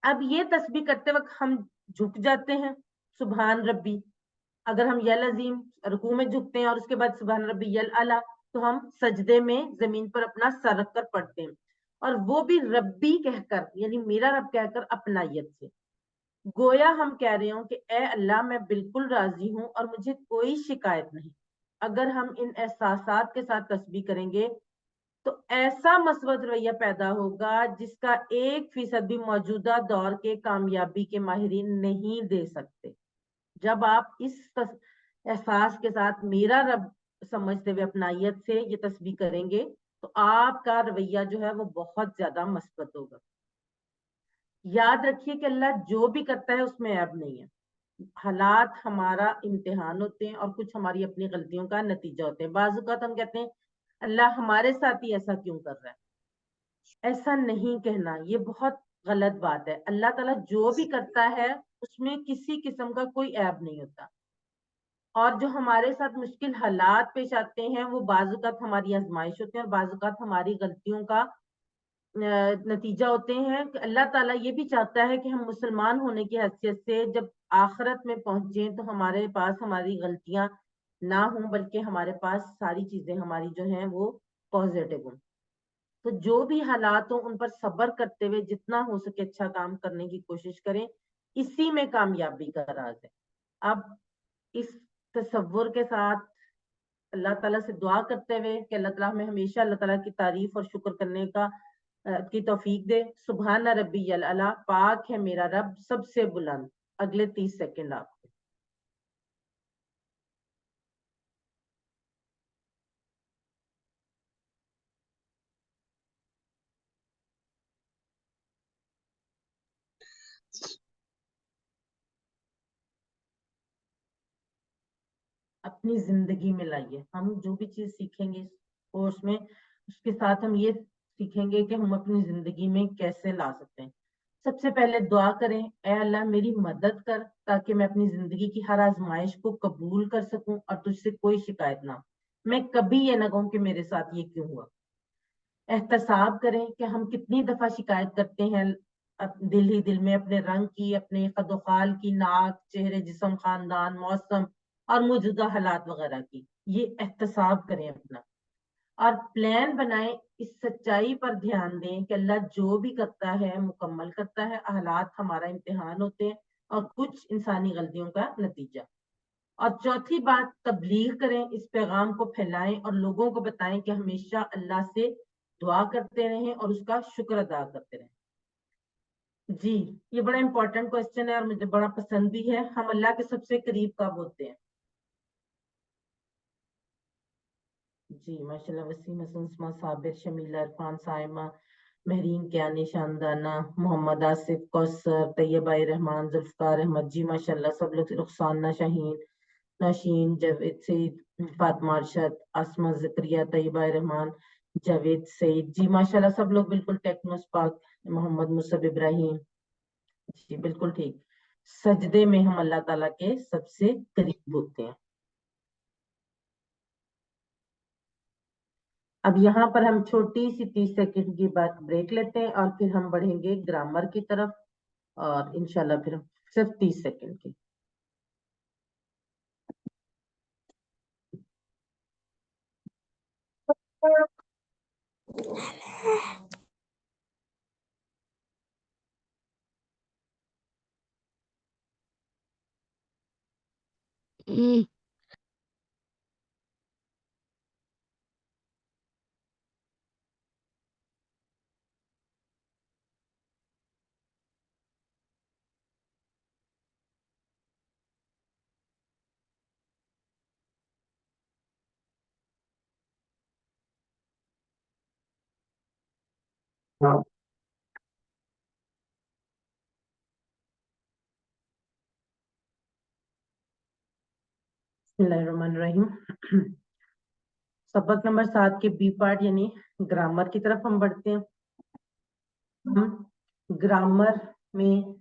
अब ये तस्बीह करते वक्त हम झुक जाते हैं, सुभान रब्बी। अगर हम यल अजीम रुकू में झुकते हैं और उसके बाद सुभान रब्बी यल आला, तो हम सजदे में जमीन पर अपना सर रख कर पढ़ते हैं, और वो भी रब्बी कहकर, यानी मेरा रब कहकर अपनायत से। गोया हम कह रहे हो कि ए अल्लाह, मैं बिल्कुल राजी हूं और मुझे कोई शिकायत नहीं। अगर हम इन एहसासात के साथ तस्बीह करेंगे तो ऐसा मस्बत रवैया पैदा होगा जिसका 1% भी मौजूदा दौर के कामयाबी के माहिरीन नहीं दे सकते। जब आप इस एहसास के साथ मेरा रब समझते हुए अपनायत से ये तस्बीह करेंगे तो आपका रवैया जो है वो बहुत ज्यादा मस्बत होगा। याद रखिए कि अल्लाह जो भी करता है उसमें ऐब नहीं है। हालात हमारा इम्तिहान होते हैं और कुछ हमारी अपनी गलतियों का नतीजा होते हैं। बाज़ औक़ात हम कहते हैं अल्लाह हमारे साथ ही ऐसा क्यों कर रहा है। ऐसा नहीं कहना, ये बहुत गलत बात है। अल्लाह ताला जो भी करता है उसमें किसी किस्म का कोई ऐब नहीं होता। और जो हमारे साथ मुश्किल हालात पेश आते हैं वो बाज़ औक़ात हमारी आजमाइश होते हैं, और बाज़ औक़ात हमारी गलतियों का नतीजा होते हैं। अल्लाह ताला ये भी चाहता है कि हम मुसलमान होने की हैसियत से जब आखिरत में पहुंचे तो हमारे पास हमारी गलतियां ना हों, बल्कि हमारे पास सारी चीजें हमारी जो हैं वो पॉजिटिव हों। तो जो भी हालात हो उन पर सब्र करते हुए जितना हो सके अच्छा काम करने की कोशिश करें, इसी में कामयाबी का राज है। अब इस तसव्वुर के साथ अल्लाह ताला से दुआ करते हुए कि अल्लाह ताला हमें हमेशा अल्लाह ताला की तारीफ और शुक्र करने की तौफीक दे। सुभान रब्बियल अला, पाक है मेरा रब सबसे बुलंद। अगले 30 सेकंड आपके। अपनी जिंदगी में लाइए। हम जो भी चीज सीखेंगे इस कोर्स में, उसके साथ हम ये सीखेंगे कि हम अपनी जिंदगी में कैसे ला सकते हैं। सबसे पहले दुआ करें, ए अल्लाह मेरी मदद कर ताकि मैं अपनी जिंदगी की हर आजमाइश को कबूल कर सकूं और तुझसे कोई शिकायत ना हो। मैं कभी ये ना कहूं कि मेरे साथ ये क्यों हुआ। एहतसाब करें कि हम कितनी दफा शिकायत करते हैं दिल ही दिल में अपने रंग की, अपने कदोखाल की, नाक, चेहरे, जिस्म, खानदान, मौसम और मौजूदा हालात वगैरह की। ये एहतसाब करें अपना, और प्लान बनाएं। इस सच्चाई पर ध्यान दें कि अल्लाह जो भी करता है मुकम्मल करता है। हालात हमारा इम्तिहान होते हैं और कुछ इंसानी गलतियों का नतीजा। और चौथी बात, तबलीग करें, इस पैगाम को फैलाएं और लोगों को बताएं कि हमेशा अल्लाह से दुआ करते रहें और उसका शुक्र अदा करते रहें। जी, ये बड़ा इंपॉर्टेंट क्वेश्चन है और मुझे बड़ा पसंद भी है। हम अल्लाह के सबसे करीब कब होते हैं? जी माशाल्लाह। वसीम, हसन, साबिर, शमीला, इरफान, साइमा, महरीन, क्यानी, शानदाना, मोहम्मद आसिफ, कौसर, तैयबा रहमान, जुल्फकार अहमद, जी माशाल्लाह सब लोग। रुखसाना, शाहीन, नौशीन, जावेद सईद, फातिमा अरशद, आसमा ज़करिया, तैयबा रहमान, जावेद सईद, जी माशाल्लाह सब लोग बिल्कुल। टेक्नोस पाक, मोहम्मद मुसब इब्राहिम, जी बिल्कुल ठीक। सजदे में हम अल्लाह ताला के सबसे करीब होते हैं। अब यहाँ पर हम छोटी सी 30 सेकंड की बात ब्रेक लेते हैं और फिर हम बढ़ेंगे ग्रामर की तरफ, और इंशाल्लाह फिर हम सिर्फ 30 सेकंड की। बिस्मिल्लाहिर्रहमानिर्रहीम। सबक नंबर 7 के बी पार्ट यानी ग्रामर की तरफ हम बढ़ते हैं। हम ग्रामर में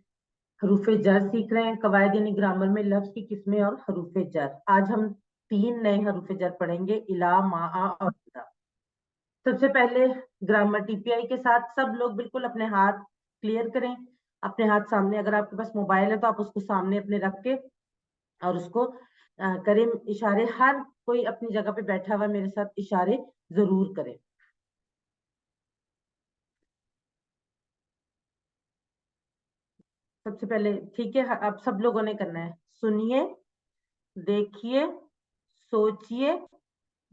हरूफे जर सीख रहे हैं, कवायद यानी ग्रामर में लफ्ज की किस्में और हरूफे जर। आज हम 3 नए हरूफे जर पढ़ेंगे, इला, मा और इदा। सबसे पहले ग्रामर टीपीआई के साथ सब लोग बिल्कुल अपने हाथ क्लियर करें, अपने हाथ सामने। अगर आपके पास मोबाइल है तो आप उसको सामने अपने रख के और उसको करें इशारे। हर कोई अपनी जगह पे बैठा हुआ मेरे साथ इशारे जरूर करे। सबसे पहले ठीक है, अब सब लोगों ने करना है। सुनिए, देखिए, सोचिए,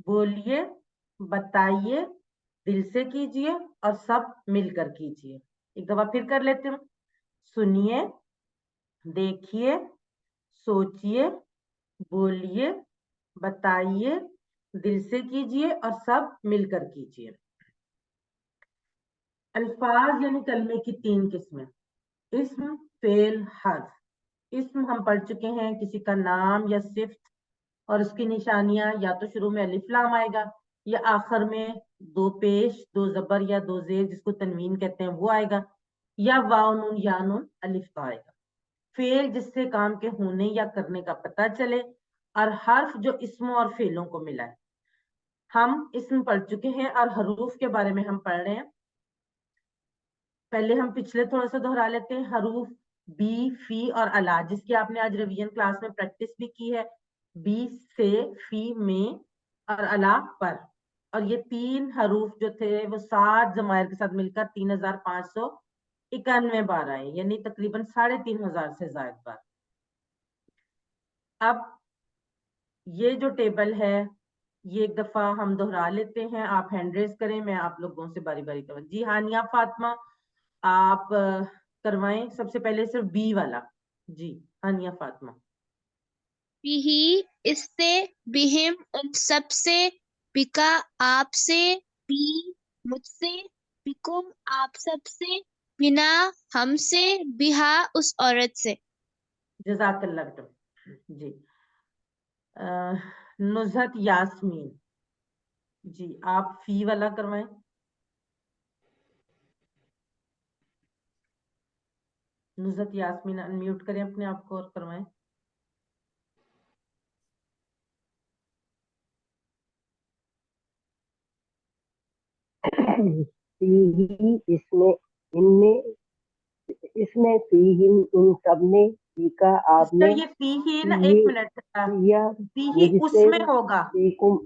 बोलिए, बताइए, दिल से कीजिए और सब मिलकर कीजिए। एक दफा फिर कर लेते हूँ। सुनिए, देखिए, सोचिए, बोलिए, बताइए, दिल से कीजिए और सब मिलकर कीजिए। अल्फाज यानी कलमे की 3 किस्में, इस्म, फेल, हर्फ। इस्म हम पढ़ चुके हैं, किसी का नाम या सिफ्त और उसकी निशानियां, या तो शुरू में अलिफ लाम आएगा या आखिर में 2 पेश, 2 जबर या 2 जेर जिसको तनवीन कहते हैं वो आएगा, या वाव नून या नून अलिफ का आएगा। फेल जिससे काम के होने या करने का पता चले, और हर्फ जो इस्मों और फेलों को मिला है। हम इस्म पढ़ चुके हैं और हरूफ के बारे में हम पढ़ रहे हैं। पहले हम पिछले थोड़ा सा दोहरा लेते हैं। हरूफ बी, फी और अला, जिसकी आपने आज रिवीजन क्लास में प्रैक्टिस भी की है। बी से, फी में और अला पर। और ये 3 हरूफ जो थे वो 7 जमायर के साथ मिलकर 3591 बार आए, यानी तकरीबन 3500 से ज्यादा बार। अब ये जो टेबल है ये एक दफा हम दोहरा लेते हैं। आप हैंड रेज करें, मैं आप लोगों से बारी बारी करवाऊं। जी हानिया फातिमा, आप करवाएं सबसे पहले सिर्फ बी वाला। जी हानिया फातिमा। बिही, इससे, बिहिम, उन सब से, बिका, आपसे, बी, मुझसे, बिकुम, आप सब से, बिना, हमसे, बिहा, उस औरत से। जजाकल्लाह बेटा। जी नुज़हत यास्मीन, जी आप फी वाला करवाएं। नुज़हत यास्मीन अनम्यूट करें अपने आप को और करवाएं। फीही, इसमें, इनमें, इसमें, फीहिम, इन सब में, फीका, आपने, ये फी ही ना, एक फीही, मिनट, फिया, फी ही मुझसे, उसमें होगा। फीकुम।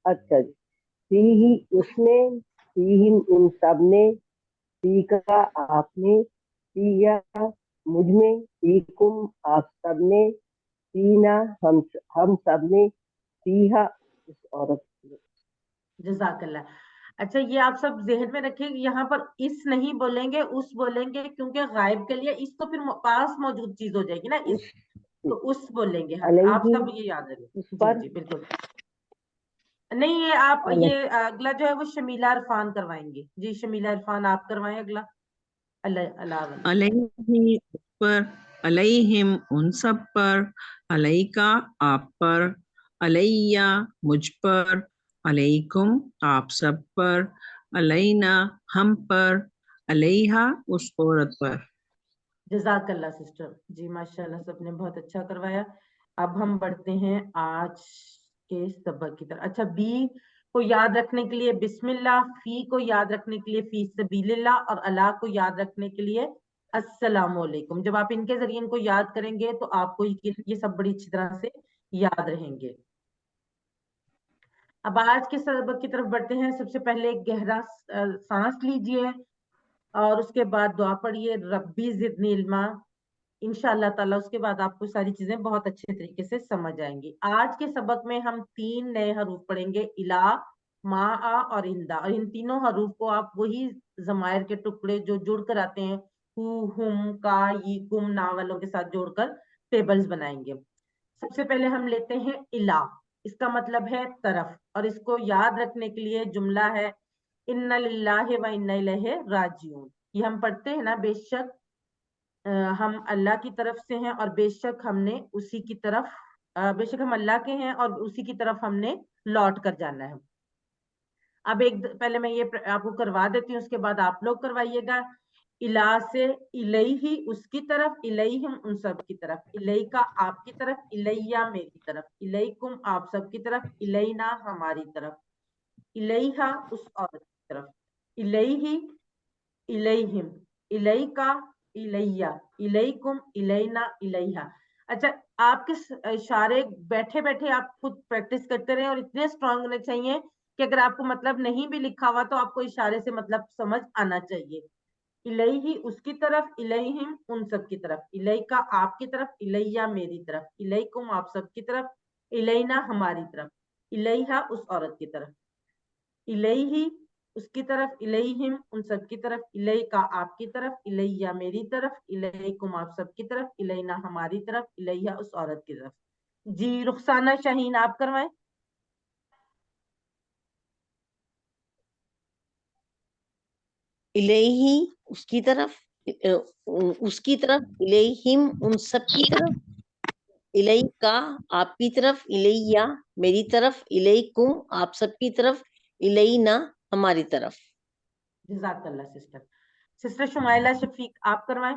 अच्छा जी। फीही, उसमें, फीहिम, इन सब में, फीका, आपने, फिया, मुझ में, फीकुम, आप सब में, फीना, हम सब में, फीहा, उस औरत में। जजाकल्लाह। अच्छा ये आप सब जहन में रखिए, यहाँ पर इस नहीं बोलेंगे, उस बोलेंगे, क्योंकि गायब के लिए इस तो फिर पास मौजूद चीज हो जाएगी ना, इस उस, तो उस बोलेंगे हम। आप अलैहि, सब ये याद उस रखिए। जी पर, जी बिल्कुल। नहीं ये आप अलैहि, ये अगला जो है वो शमीला इरफान करवाएंगे। जी शमीला इरफान आप करवाएं अगला। अल्लाह वाला। अलैहि पर, अलैहिम उन सब पर, अलैका आप पर, अलैया मुझ पर, अलैकुम आप सब पर, अलैना हम पर, अलैहा उस औरत पर। जजाकल्ला सिस्टर, जी माशाल्लाह सबने बहुत अच्छा करवाया। अब हम बढ़ते हैं आज के सबक की तरफ। अच्छा बी को याद रखने के लिए बिस्मिल्लाह, फी को याद रखने के लिए फी सबीलिल्लाह और अला को याद रखने के लिए अस्सलामु अलैकुम। जब आप इनके जरिए इनको याद करेंगे तो आपको ये सब बड़ी अच्छी तरह से याद रहेंगे। اب آج کے سبق کی طرف بڑھتے ہیں. سب سے پہلے ایک گہرا سانس لیجئے اور اس کے بعد دعا پڑھیے ربی زدنی علما. انشاءاللہ تعالیٰ اس کے بعد آپ کو ساری چیزیں بہت اچھے طریقے سے سمجھ آئیں گی. آج کے سبق میں ہم 3 نئے حروف پڑھیں گے, الہ, ما اور اندہ, اور ان تینوں حروف کو آپ وہی ضمائر کے ٹکڑے جو جڑ کر آتے ہیں ہو, ہم, کا, ی, کم, نا والوں کے ساتھ جوڑ کر ٹیبلز بنائیں گے. سب سے پہلے ہم لیتے ہیں الہ. اس کا مطلب ہے طرف, اور اس کو یاد رکھنے کے لیے جملہ ہے ان للہ و انا الیہ راجعون. یہ ہم پڑھتے ہیں نا, بے شک ہم اللہ کی طرف سے ہیں اور بے شک ہم نے اسی کی طرف, بے شک ہم اللہ کے ہیں اور اسی کی طرف ہم نے لوٹ کر جانا ہے. اب پہلے میں یہ آپ کو کروا دیتی ہوں, اس کے بعد آپ لوگ کروائیے گا. الہ سے الیہ اس کی طرف, الیہم ان سب کی طرف, الیکا آپ کی طرف, الیہ میری طرف, الیکم آپ سب کی طرف, الینا ہماری طرف, الیہا اس عورت کی طرف, الیہ الیہم, الیکا الیہ, الیکم الینا الیہا. اچھا, آپ کے اشارے بیٹھے بیٹھے آپ خود پریکٹس کرتے رہیں اور اتنے اسٹرانگ ہونے چاہیے کہ اگر آپ کو مطلب نہیں بھی لکھا ہوا تو آپ کو اشارے سے مطلب سمجھ آنا چاہیے. الیہ اس کی طرف, الیہم ان سب کی طرف, الیکا آپ کی طرف, الیہ میری طرف, الیکم آپ سب کی طرف, الینا ہماری طرف, الیہا اس عورت کی طرف, الیہ اس کی طرف, الیہم ان سب کی طرف, الیکا آپ کی طرف, الیہ میری طرف, الیکم آپ سب کی طرف, الینا ہماری طرف, الیہ اس عورت کی طرف. جی رخسانہ شاہین آپ کروائیں. الیہ اس کی طرف, اس کی طرف, الیہم ان سب کی طرف, الیکا آپ کی طرف, الیہ میری طرف, الیکم آپ سب کی طرف, الینا ہماری طرف. جزاک اللہ سسٹر. سسٹر شمائلہ شفیق آپ کروائیں.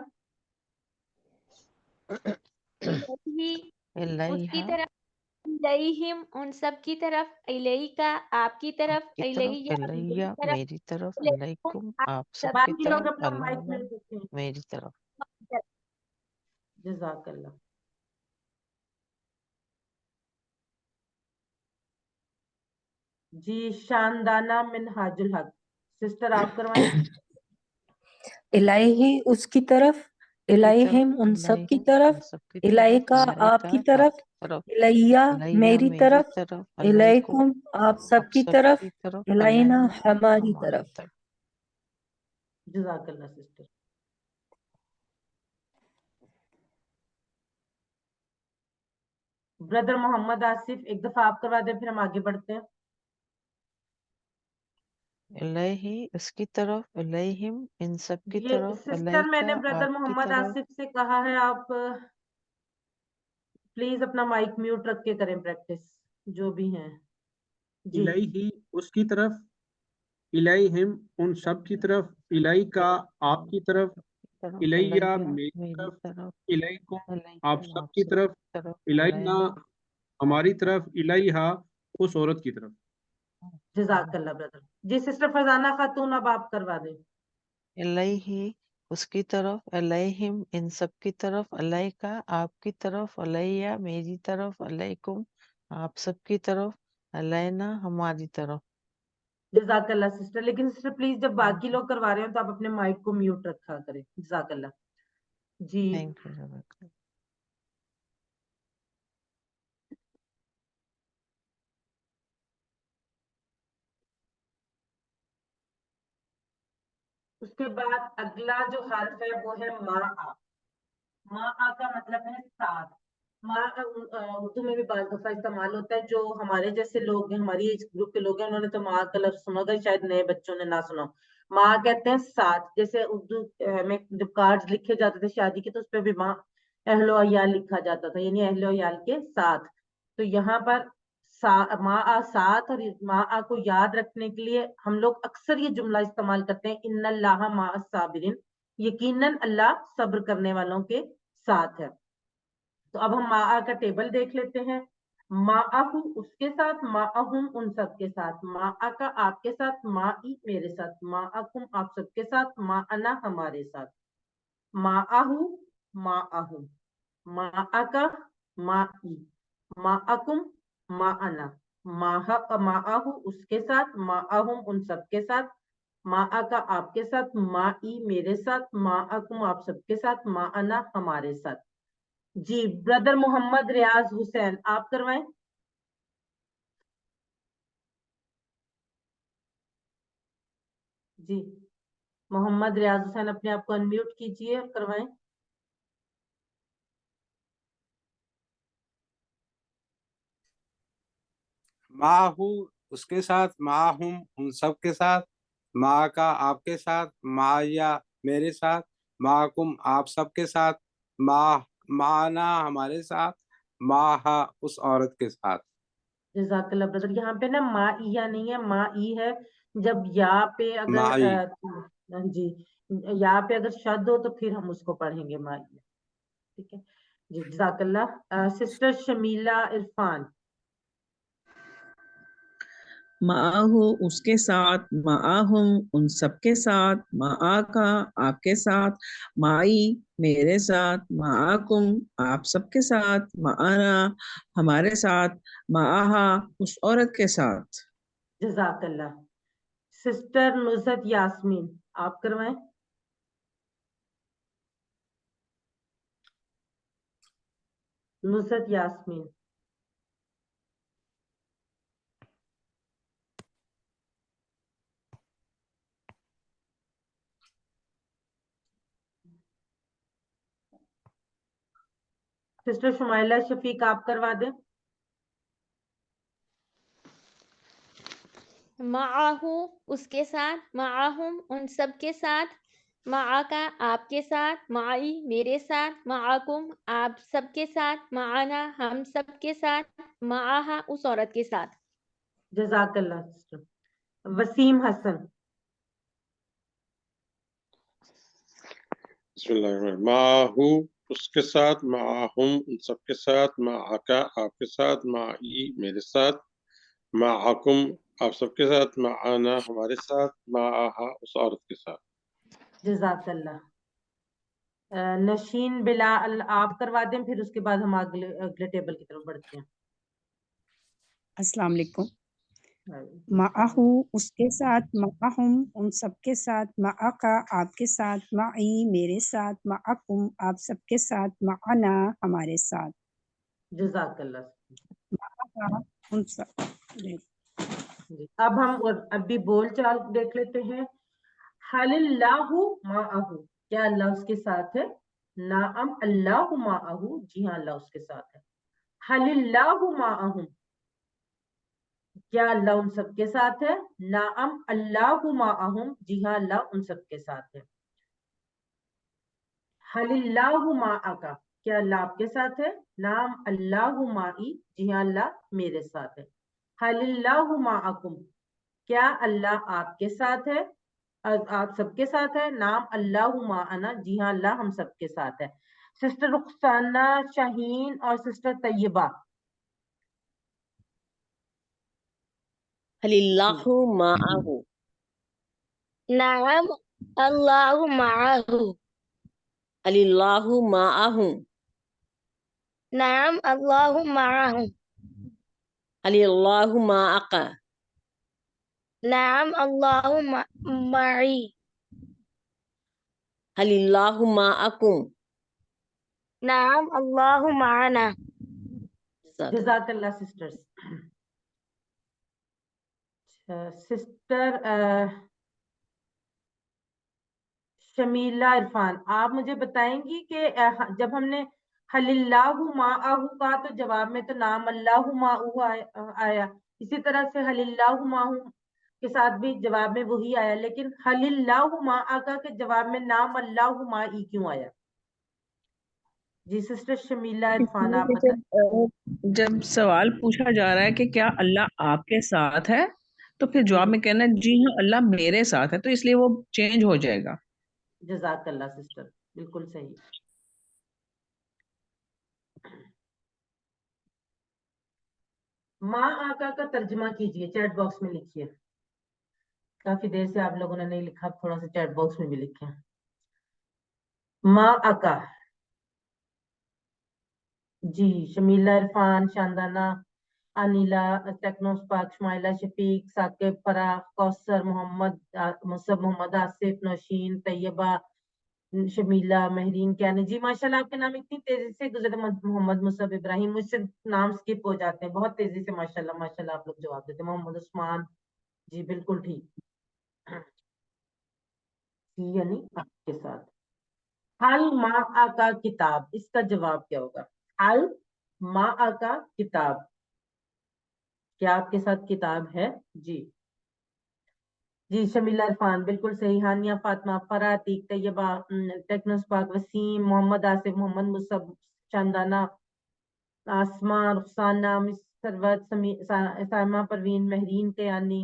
الہی اس کی طرف, الیہم ان سب کی طرف, الیکا آپ کی طرف, الیہ میری طرف, علیکم آپ سب کی باقی لوگ طرف, اپنا مائک علینا میوٹ رکھیں. میری طرف. جزاک اللہ. جی شاندانہ منہاج الحق سسٹر آپ کروائیں. الہی اس کی طرف, الیہم ان سب کی طرف, الیکا آپ کی طرف, الیہ میری طرف, الیکم آپ سب کی طرف, الینا ہماری طرف. جزاک اللہ سسٹر. بردر محمد آصف ایک دفعہ آپ کروا دیں, پھر ہم آگے بڑھتے ہیں. الہی اس کی طرف, الیہم ان سب کی یہ طرف, سسٹر میں نے الیکا بردر آپ کی محمد طرف. آصف سے کہا ہے آپ پلیز اپنا مائک میوٹ رکھ کے کریں پریکٹس جو بھی ہیں. جی الیہ اس کی طرف, الیہم ان سب کی طرف, الیکا آپ کی طرف, الیہ میری طرف, الیکم آپ سب کی طرف, الینا ہماری طرف, الیہا اس عورت کی طرف. جزاک اللہ بردر. جی سسٹر فضانہ خاتون اب آپ کروا دیں. الہی اس کی طرف, الیہم ان سب کی طرف, الیکا آپ کی طرف, الیہ میری طرف, الیکم آپ سب کی طرف, الینا ہماری طرف. جزاک اللہ سسٹر. لیکن سسٹر پلیز جب باقی لوگ کروا رہے ہو تو آپ اپنے مائک کو میوٹ رکھا کریں. جزاک اللہ. جی تھینک یو. اس کے بعد اگلا جو حرف ہے وہ ہے ما آ. ما آ کا مطلب ہے ساتھ. ما اردو میں بھی بعض دفعہ استعمال ہوتا ہے. جو ہمارے جیسے لوگ ہیں, ہماری ایج گروپ کے لوگ ہیں, انہوں نے تو ماں کا لفظ سنا ہوگا, شاید نئے بچوں نے نہ سنا. ماں کہتے ہیں ساتھ. جیسے اردو میں جب کارڈ لکھے جاتے تھے شادی کے تو اس پہ بھی ماں اہل و عیال لکھا جاتا تھا, یعنی اہل و عیال کے ساتھ. تو یہاں پر ماں آ ساتھ, اور ماں آ کو یاد رکھنے کے لیے ہم لوگ اکثر یہ جملہ استعمال کرتے ہیں ان اللہ مع الصابرین, یقیناً اللہ صبر کرنے والوں کے ساتھ ہے. تو اب ہم ماں کا ٹیبل دیکھ لیتے ہیں. معہو اس کے ساتھ, معہم ان سب کے ساتھ, ماں کا آپ کے ساتھ, مائی میرے ساتھ, معکم آپ سب کے ساتھ, معنا ہمارے ساتھ. معہو معہم, ماں کا مائی, معکم معنا, माआहु उसके साथ, माआहुम उन सब के साथ, माआ का आपके साथ, माई मेरे साथ, माअकुम आप सबके साथ, माअना हमारे साथ। जी ब्रदर मोहम्मद रियाज हुसैन आप करवाएं। जी मोहम्मद रियाज हुसैन अपने आप को अनम्यूट कीजिए और करवाएं। माहू उसके साथ, माहुम उन सब के साथ, मा का आपके साथ, माया मेरे साथ, माकुम आप सबके साथ, मा माना हमारे साथ, माहा उस औरत के साथ। जज़ाकल्लाह ब्रदर। यहाँ पे ना माइया नहीं है, माई है। जब या पे अगर माई जी या पे अगर शब्द हो तो फिर हम उसको पढ़ेंगे माइया। ठीक है जी जज़ाकल्लाह। सिस्टर शमीला इरफान। माहू उसके साथ, माहुम उन सबके साथ, मा का आपके साथ, माई मेरे साथ, माकुम आप सबके साथ, माना हमारे साथ, माहा उस औरत के साथ। जज़ाकल्लाह। सिस्टर नुसरत यास्मीन आप करवाएं। नुसरत यास्मीन। सिस्टर शुमाइला शफीक आप करवा दें। माआहू उसके साथ, माआहुम उन सब के साथ, माआ का आपके साथ, माई मेरे साथ, माआकुम आप सबके साथ, माना हम सबके साथ, माहा उस औरत के साथ। जज़ाकल्लाह सिस्टर। वसीम हसन। माहू उसके साथ, माहुम उन सबके साथ, माका आपके साथ, माई मेरे साथ, माकुम आप सबके साथ, माना हमारे साथ, माहा उस औरत के साथ। जज़ाकल्लाह। नशीन बिलाल आप करवा दें, फिर उसके बाद हम अगले टेबल की तरफ बढ़ते हैं। अस्सलाम वालेकुम। माहू उसके साथ, माहुम उन सबके साथ, माका आपके साथ, माई मेरे साथ, माकुम आप सबके साथ, माना हमारे साथ। जज़ाकल्लाह। माहा उन सब। अब हम अभी बोल चाल देख लेते हैं। हलिल्लाहु माअहू, क्या अल्लाह उसके साथ है? नाअम अल्लाहु माअहू, जी हाँ अल्लाह उसके साथ है। हलिल्लाहु माअहुम, क्या अल्लाह उन सबके साथ है? नाअम अल्लाहु माअहुम, जी हाँ अल्लाह उन सबके साथ है। हलिल्लाहु माअका, क्या अल्लाह आपके साथ है? नाम अल्लाहु माई, जी हाँ अल्लाह मेरे साथ है। हलिल्लाहु माअकुम, क्या अल्लाह आपके साथ है? आप सबके साथ है। नाम अल्लाहु माअना, जी हाँ अल्लाह हम सबके साथ है। सिस्टर रुखसाना शाहीन और सिस्टर तैयबा। हलिल्लाहु माअहू। नाम अल्लाहु माअहू। हलिल्लाहु माअहू। नाम अल्लाहु माअहू। हलिल्लाहु माअका। नाम अल्लाहु माई। हलिल्लाहु माअकुम। नाम अल्लाहु माना। जज़ाकल्लाह सिस्टर्स। सिस्टर शमीला इरफान आप मुझे बताएंगी कि जब हमने हलिल्लाहु माअहू कहा तो जवाब में तो नाम अल्लाहु माअहू आया, इसी तरह से हलिल्लाहु माअहू के साथ भी जवाब में वही आया, लेकिन हलिल्लाहु माअका के जवाब में नाम अल्लाहु माई क्यों आया? जी सिस्टर शमीला इरफान आप बताएं। जब सवाल पूछा जा रहा है कि क्या अल्लाह आपके साथ है, तो फिर जवाब में कहना है जी हाँ अल्लाह मेरे साथ है, तो इसलिए वो चेंज हो जाएगा। जज़ाकल्लाह सिस्टर, बिल्कुल सही। माँ आका का तर्जुमा कीजिए, चैट बॉक्स में लिखिए। काफी देर से आप लोगों ने नहीं लिखा, थोड़ा सा चैट बॉक्स में भी लिखें। माँ आका। जी शमीला इरफान शानदाना अनिला, टेक्नोस पाक, शुमाइला, शफीक, साकिब, फराह, कौसर, मोहम्मद, मुसब, मोहम्मद आसिफ, नौशीन, तैयबा, शमीला, महरीन, क्या जी माशाल्लाह आपके नाम इतनी तेजी से गुजरे मोहम्मद मुसब इब्राहिम, मुझसे नाम स्किप हो जाते हैं बहुत तेजी से, माशाल्लाह माशाल्लाह आप लोग जवाब देते हैं। मोहम्मद उस्मान, जी बिल्कुल ठीक, यानी आपके साथ। हल मा का किताब, इसका जवाब क्या होगा? हल मा का किताब, क्या आपके साथ किताब है? जी जी शमीला इरफान बिल्कुल सही, हानिया, फातिमा, फराह, अतीक, तैयबा, टेक्नोस पाक, वसीम, मोहम्मद आसिफ, मोहम्मद मुसब, चंदना, आसमा, रुखसाना, मिस सरवत, साइमा, परवीन, महरीन, कयानी,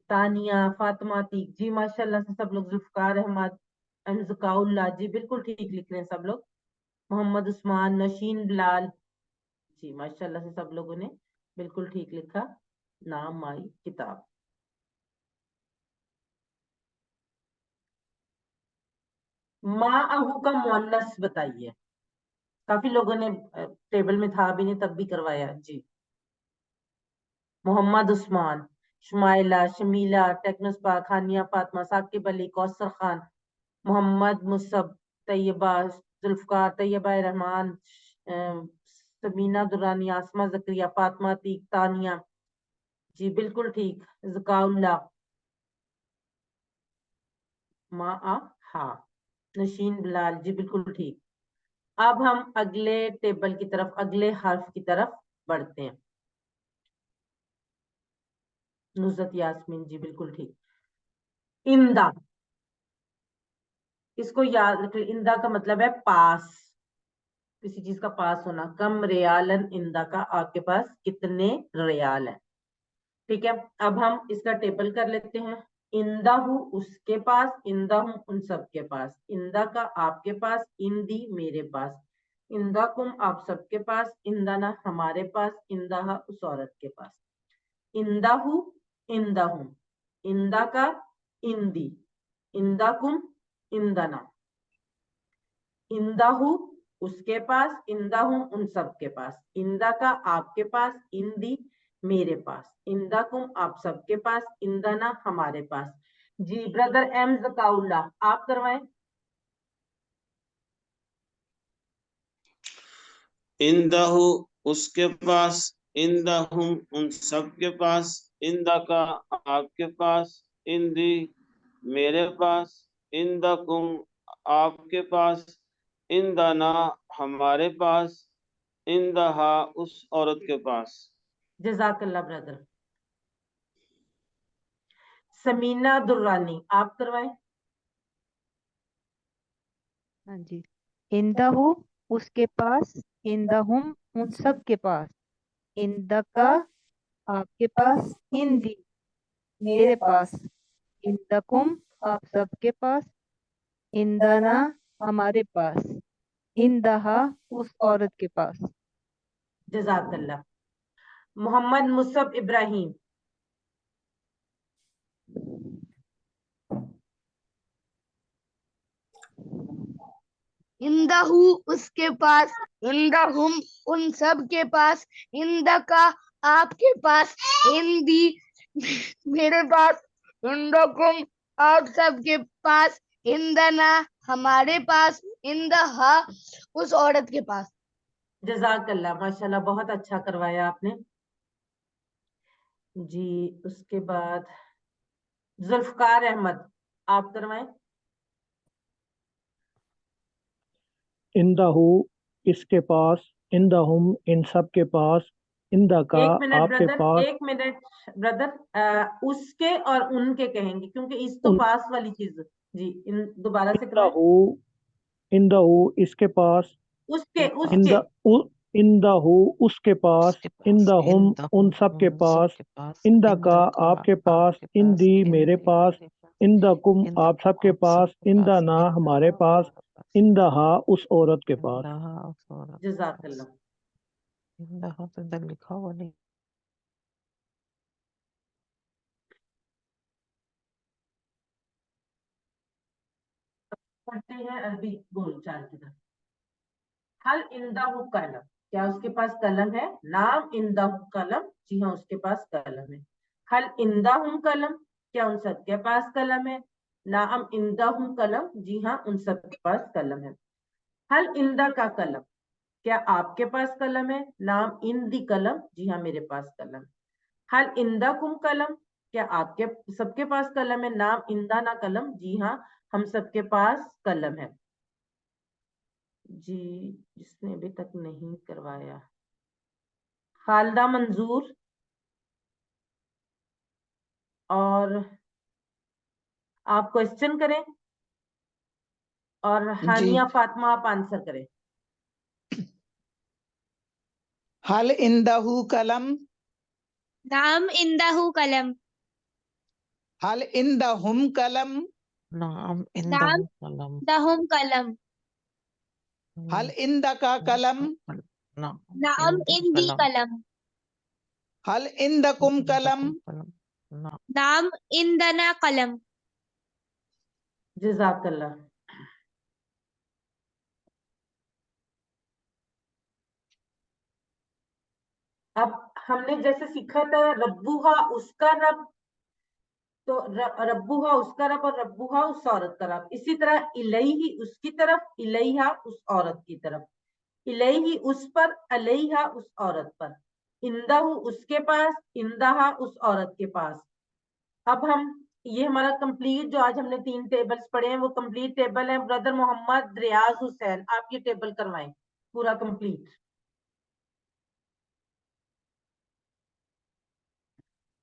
तानिया, फातिमा, अतीक, जी माशाल्लाह से सब लोग, जुल्फकार अहमद, अनजुकाउल्ला, जी बिल्कुल ठीक लिख रहे हैं सब लोग, मोहम्मद उस्मान, नशीन बिलाल, जी माशाल्लाह से सब लोगों ने बिल्कुल ठीक लिखा। नाम आई किताब। माअहू का मुअन्नस बताइए, काफी लोगों ने टेबल में था भी नहीं तब भी करवाया। जी मोहम्मद उस्मान, शुमाइला, शमीला, टेक्नोस पाक, हानिया, फातिमा, साकिब अली, कौसर खान, मोहम्मद मुसब, तैयबा, जुल्फकार, तैयबा रहमान, समीना दुरानी, आसमा जकरिया, फातिमा अतीक, तानिया, जी बिल्कुल ठीक, ज़काउल्ला, हा, नशीन बिलाल, जी बिल्कुल ठीक। अब हम अगले टेबल की तरफ, अगले हर्फ की तरफ बढ़ते हैं। नुसरत यास्मीन, जी बिल्कुल ठीक। इंदा, इसको याद रखिए, इंदा का मतलब है पास, किसी चीज का पास होना। कम रियालन इंदा का, आपके पास कितने रियाल है? ठीक है, अब हम इसका टेबल कर लेते हैं। इंदा हूँ उसके पास, इंदा हूँ उन सब के पास, इंदा का आपके पास, इंदी मेरे पास, इंदा कुम आप सबके पास, इंदाना हमारे पास, इंदाहा उस औरत के पास। इंदा हूँ, इंदा हूँ, इंदा का इंदी, इंदा कुम इंदाना, इंदा हूँ उसके पास, इंदा हूँ उन सब के पास, इंदा का आपके पास, इंदी मेरे पास, इंदा कुम आप सबके पास, इंदाना हमारे पास। जी ब्रदर एम जकाउल्ला आप करवाएं। इंदहु उसके पास, इंदहुम उन सब के पास, इंदा का आपके पास, इंदी मेरे पास, इंदकुम आपके पास, इंदना हमारे पास, इंदहा उस औरत के पास। जजाकल्ला ब्रदर। समीना दुर्रानी आप करवाएं। हाँ जी, इंदहु उसके पास, इंदहुम उन सब के पास, इंदका आपके पास, इंदी मेरे पास, इंदकुम आप सबके पास, इंदना हमारे पास, इंदहा उस औरत के पास। जजाकल्ला। मोहम्मद मुसब इब्राहिम। इंदहू उसके पास, इंदहुम उन सब के पास, इंदका आपके पास, इंदी मेरे पास, इंदकुम आप सबके पास, इंदना हमारे पास, इंदहा उस औरत के पास। जजाकल्ला माशाल्लाह बहुत अच्छा करवाया आपने। जी उसके बाद जुल्फकार अहमद आप करवाएं। इंदहू इसके पास, इंदहुम इन सब के पास, इंदा का एक मिनट आपके ब्रदर, पास, एक मिनट ब्रदर, उसके और उनके कहेंगे क्योंकि इस तो उन पास वाली चीज। जी इन दोबारा से करवाएं। इंदहू इंदहू इसके पास, उसके उसके इंदा उ, इंदहू उसके पास, इंदहुम उन सब के पास, इंदा का आपके पास, इंदी मेरे पास, इंदकुम आप सब के पास, इंदाना हमारे पास, इंदहा उस औरत के पास। इंदहा उस औरत के पास। जजाकल्ला। इंदहा तो इधर लिखा हुआ नहीं। पढ़ते हैं अरबी बोलचाल की तरफ। हल इंदाहु कलम, क्या उसके पास कलम है? नाम इंदहु कलम, जी हाँ उसके पास कलम है। हल इंदहुम कलम, क्या उन सबके पास कलम है? नाम इंदहुम कलम, जी हाँ उन सबके पास कलम है। हल इंदा का कलम, क्या आपके पास कलम है? नाम इंदी कलम, जी हाँ मेरे पास कलम। हल इंदकुम कलम, क्या आपके सबके पास कलम है? नाम इंदा ना कलम, जी हाँ हम सबके पास कलम है। जी जिसने अभी तक नहीं करवाया, खालदा मंजूर और आप क्वेश्चन करें और हानिया फातिमा आप आंसर करें। हल इंदहु कलम, नाम इंदहु कलम, हल इंदहुम कलम, नाम नाम इंदहु कलम, दहुम कलम, हल इंदका कलम, नाम इंदी कलम, हल इंदकुम कलम, नाम इंदना कलम। जज़ाकल्लाह। अब हमने जैसे सीखा था रब्बुहा उसका रब, तो रब्बुहा उसका रब और रब्बुहा उस औरत का रब। इसी तरह इलैही उसकी तरफ, इलैहा उस औरत की तरफ, इलैही उस पर, अलैहा उस औरत पर, इंदहु उसके पास, इंदहा उस औरत के पास। अब हम ये हमारा कंप्लीट जो आज हमने 3 टेबल्स पढ़े हैं वो कंप्लीट टेबल है। ब्रदर मोहम्मद रियाज हुसैन आप ये टेबल करवाएं पूरा कंप्लीट।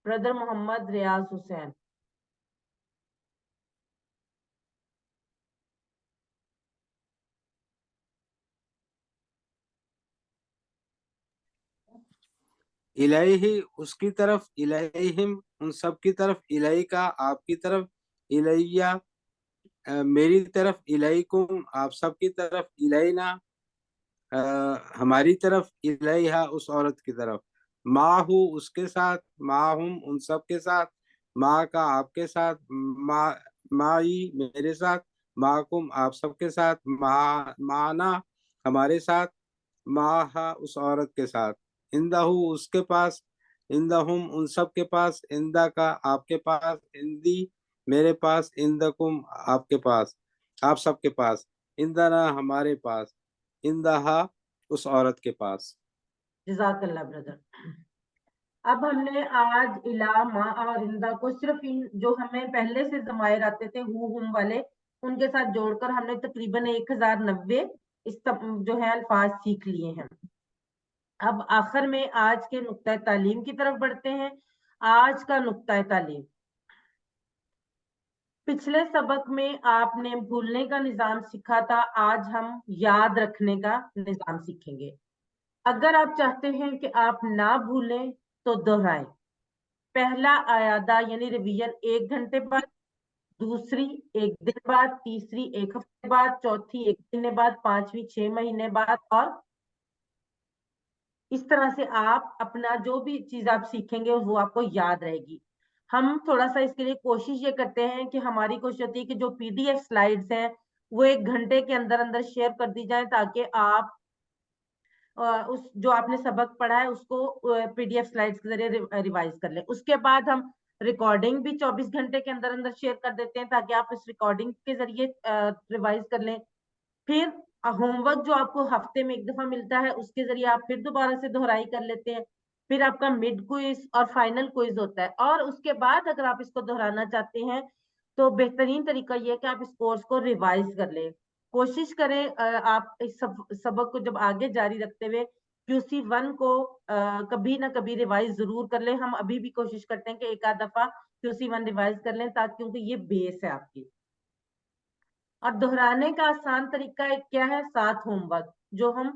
ब्रदर मोहम्मद रियाज हुसैन। इलैही उसकी तरफ, इलैहिम उन सब की तरफ, इलैही का आपकी तरफ, इलैया मेरी तरफ, इलैकुम आप सब की तरफ, इलैना हमारी तरफ, इलैहा उस औरत की तरफ, माहू उसके साथ, माहुम उन सब के साथ, माँ का आपके साथ, माई मेरे साथ, माकुम आप सबके साथ, माना हमारे साथ, माहा उस औरत के साथ, इंदहू उसके पास, इंदहुम उन सब के पास, इंदा का आपके पास, इंदी मेरे पास, इंदकुम आपके पास, आप सबके पास, इंदना हमारे पास, इंदहा उस औरत के पास। जज़ाकल्लाह ब्रदर। अब हमने आज इला, मा और इंदा को सिर्फ इन जो हमें पहले से ज़मायर आते थे हुम वाले उनके साथ जोड़कर हमने तकरीबन 1090 इस जो है अल्फाज सीख लिए हैं। अब आखिर में आज के नुक्ता तालीम की तरफ बढ़ते हैं। आज का नुक्ता तालीम, पिछले सबक में आपने भूलने का निजाम सीखा था, आज हम याद रखने का निजाम सीखेंगे। अगर आप चाहते हैं कि आप ना भूलें तो दोहराएं। पहला आयादा यानी रिवीजन 1 घंटे बाद, दूसरी 1 दिन बाद, तीसरी 1 हफ्ते बाद, चौथी 1 महीने बाद, पांचवी 6 महीने बाद, और इस तरह से आप अपना जो भी चीज आप सीखेंगे वो आपको याद रहेगी। हम थोड़ा सा इसके लिए कोशिश ये करते हैं कि हमारी कोशिश होती है कि जो पीडीएफ स्लाइड्स हैं वो 1 घंटे के अंदर अंदर शेयर कर दी जाए, ताकि आप उस जो आपने सबक पढ़ा है उसको पीडीएफ स्लाइड्स के जरिए रिवाइज कर लें। उसके बाद हम रिकॉर्डिंग भी 24 घंटे के अंदर अंदर शेयर कर देते हैं ताकि आप इस रिकॉर्डिंग के जरिए रिवाइज कर लें। फिर होमवर्क जो आपको हफ्ते में 1 दफा मिलता है उसके जरिए आप फिर दोबारा से दोहराई कर लेते हैं। फिर आपका मिड क्विज और फाइनल क्विज होता है, और उसके बाद अगर आप इसको दोहराना चाहते हैं तो बेहतरीन तरीका यह है कि आप इस कोर्स को रिवाइज कर लें। कोशिश करें आप इस सबक को जब आगे जारी रखते हुए QC1 को कभी ना कभी रिवाइज जरूर कर लें। हम अभी भी कोशिश करते हैं कि 1 आध दफा QC1 रिवाइज कर लें, ताकि क्योंकि ये बेस है आपकी। और दोहराने का आसान तरीका एक क्या है, 7 होमवर्क जो हम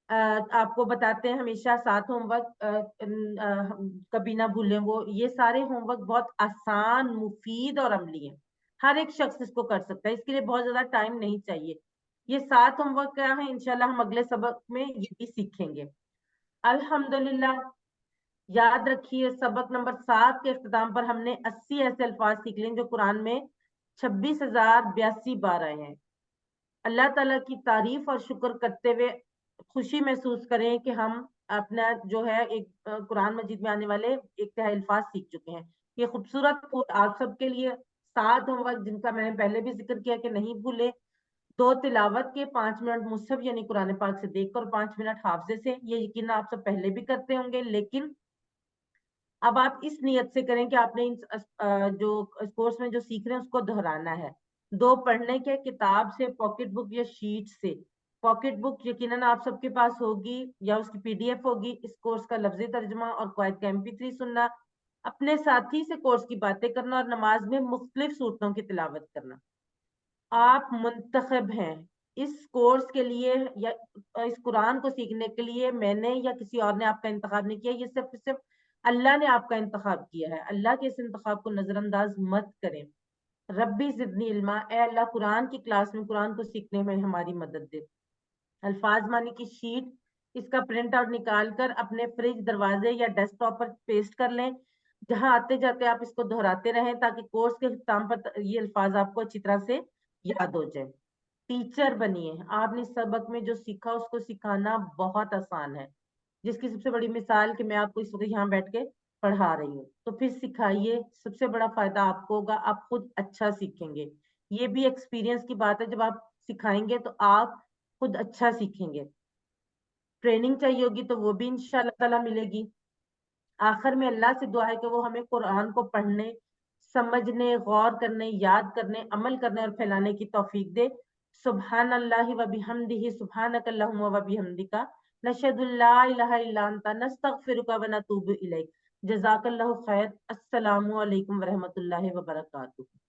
आपको बताते हैं हमेशा। 7 होमवर्क कभी ना भूलें वो। ये सारे होमवर्क बहुत आसान, मुफीद और अमली हैं। हर एक शख्स इसको कर सकता है, इसके लिए बहुत ज्यादा टाइम नहीं चाहिए। ये 7 होमवर्क क्या है, इंशाल्लाह हम अगले सबक में ये भी सीखेंगे। अल्हम्दुलिल्लाह। याद रखिए सबक नंबर 7 के इख्तिताम पर हमने 80 ऐसे अल्फाज सीख लिए जो कुरान में 26,082 बार आए हैं। अल्लाह ताला की तारीफ और शुक्र करते हुए خوشی محسوس کریں کہ ہم اپنا جو ہے ایک قرآن مجید میں آنے والے ایک تہائی الفاظ سیکھ چکے ہیں. یہ خوبصورت آپ سب کے لیے 7 ہوم ورک جن کا میں نے پہلے بھی ذکر کیا کہ نہیں بھولے. 2 تلاوت کے، 5 منٹ مصحف یعنی قرآن پاک سے دیکھ کر، 5 منٹ حافظے سے. یہ یقینا آپ سب پہلے بھی کرتے ہوں گے، لیکن اب آپ اس نیت سے کریں کہ آپ نے جو اس کورس میں جو سیکھ رہے ہیں اس کو دہرانا ہے. 2 پڑھنے کے، کتاب سے، پاکٹ بک یا شیٹ سے. پاکٹ بک یقیناً آپ سب کے پاس ہوگی یا اس کی PDF ہوگی. اس کورس کا لفظی ترجمہ اور قواعد کا MP3 سننا، اپنے ساتھی سے کورس کی باتیں کرنا اور نماز میں مختلف صورتوں کی تلاوت کرنا. آپ منتخب ہیں اس کورس کے لیے یا اس قرآن کو سیکھنے کے لیے. میں نے یا کسی اور نے آپ کا انتخاب نہیں کیا، یہ صرف اللہ نے آپ کا انتخاب کیا ہے. اللہ کے اس انتخاب کو نظر انداز مت کریں. ربی زدنی علما، اے اللہ قرآن کی کلاس میں قرآن کو سیکھنے میں ہماری مدد دے. الفاظ معنی کی شیٹ، اس کا پرنٹ آؤٹ نکال کر اپنے فریج، دروازے یا ڈیسک ٹاپ پر پیسٹ کر لیں. جہاں آتے جاتے آپ اس کو دہراتے رہیں تاکہ کورس کے اختتام پر یہ الفاظ آپ کو اچھی طرح سے یاد ہو جائے. ٹیچر بنیے. آپ نے سبق میں جو سیکھا اس کو سکھانا بہت آسان ہے، جس کی سب سے بڑی مثال کہ میں آپ کو اس وقت یہاں بیٹھ کے پڑھا رہی ہوں. تو پھر سکھائیے. سب سے بڑا فائدہ آپ کو ہوگا، آپ خود اچھا سیکھیں گے. یہ بھی ایکسپیرینس کی بات ہے، جب آپ سکھائیں گے تو آپ خود اچھا سیکھیں گے. ٹریننگ چاہیے ہوگی تو وہ بھی انشاءاللہ تعالی ملے گی. آخر میں اللہ سے دعا ہے کہ وہ ہمیں قرآن کو پڑھنے، سمجھنے، غور کرنے، یاد کرنے، عمل کرنے اور پھیلانے کی توفیق دے. سبحان اللہ و بحمدہ، سبحانک اللہم و بحمدک، نشہد لا الہ الا انت، نستغفرک و نتوب الیک. جزاک اللہ خیر. السلام علیکم ورحمۃ اللہ وبرکاتہ.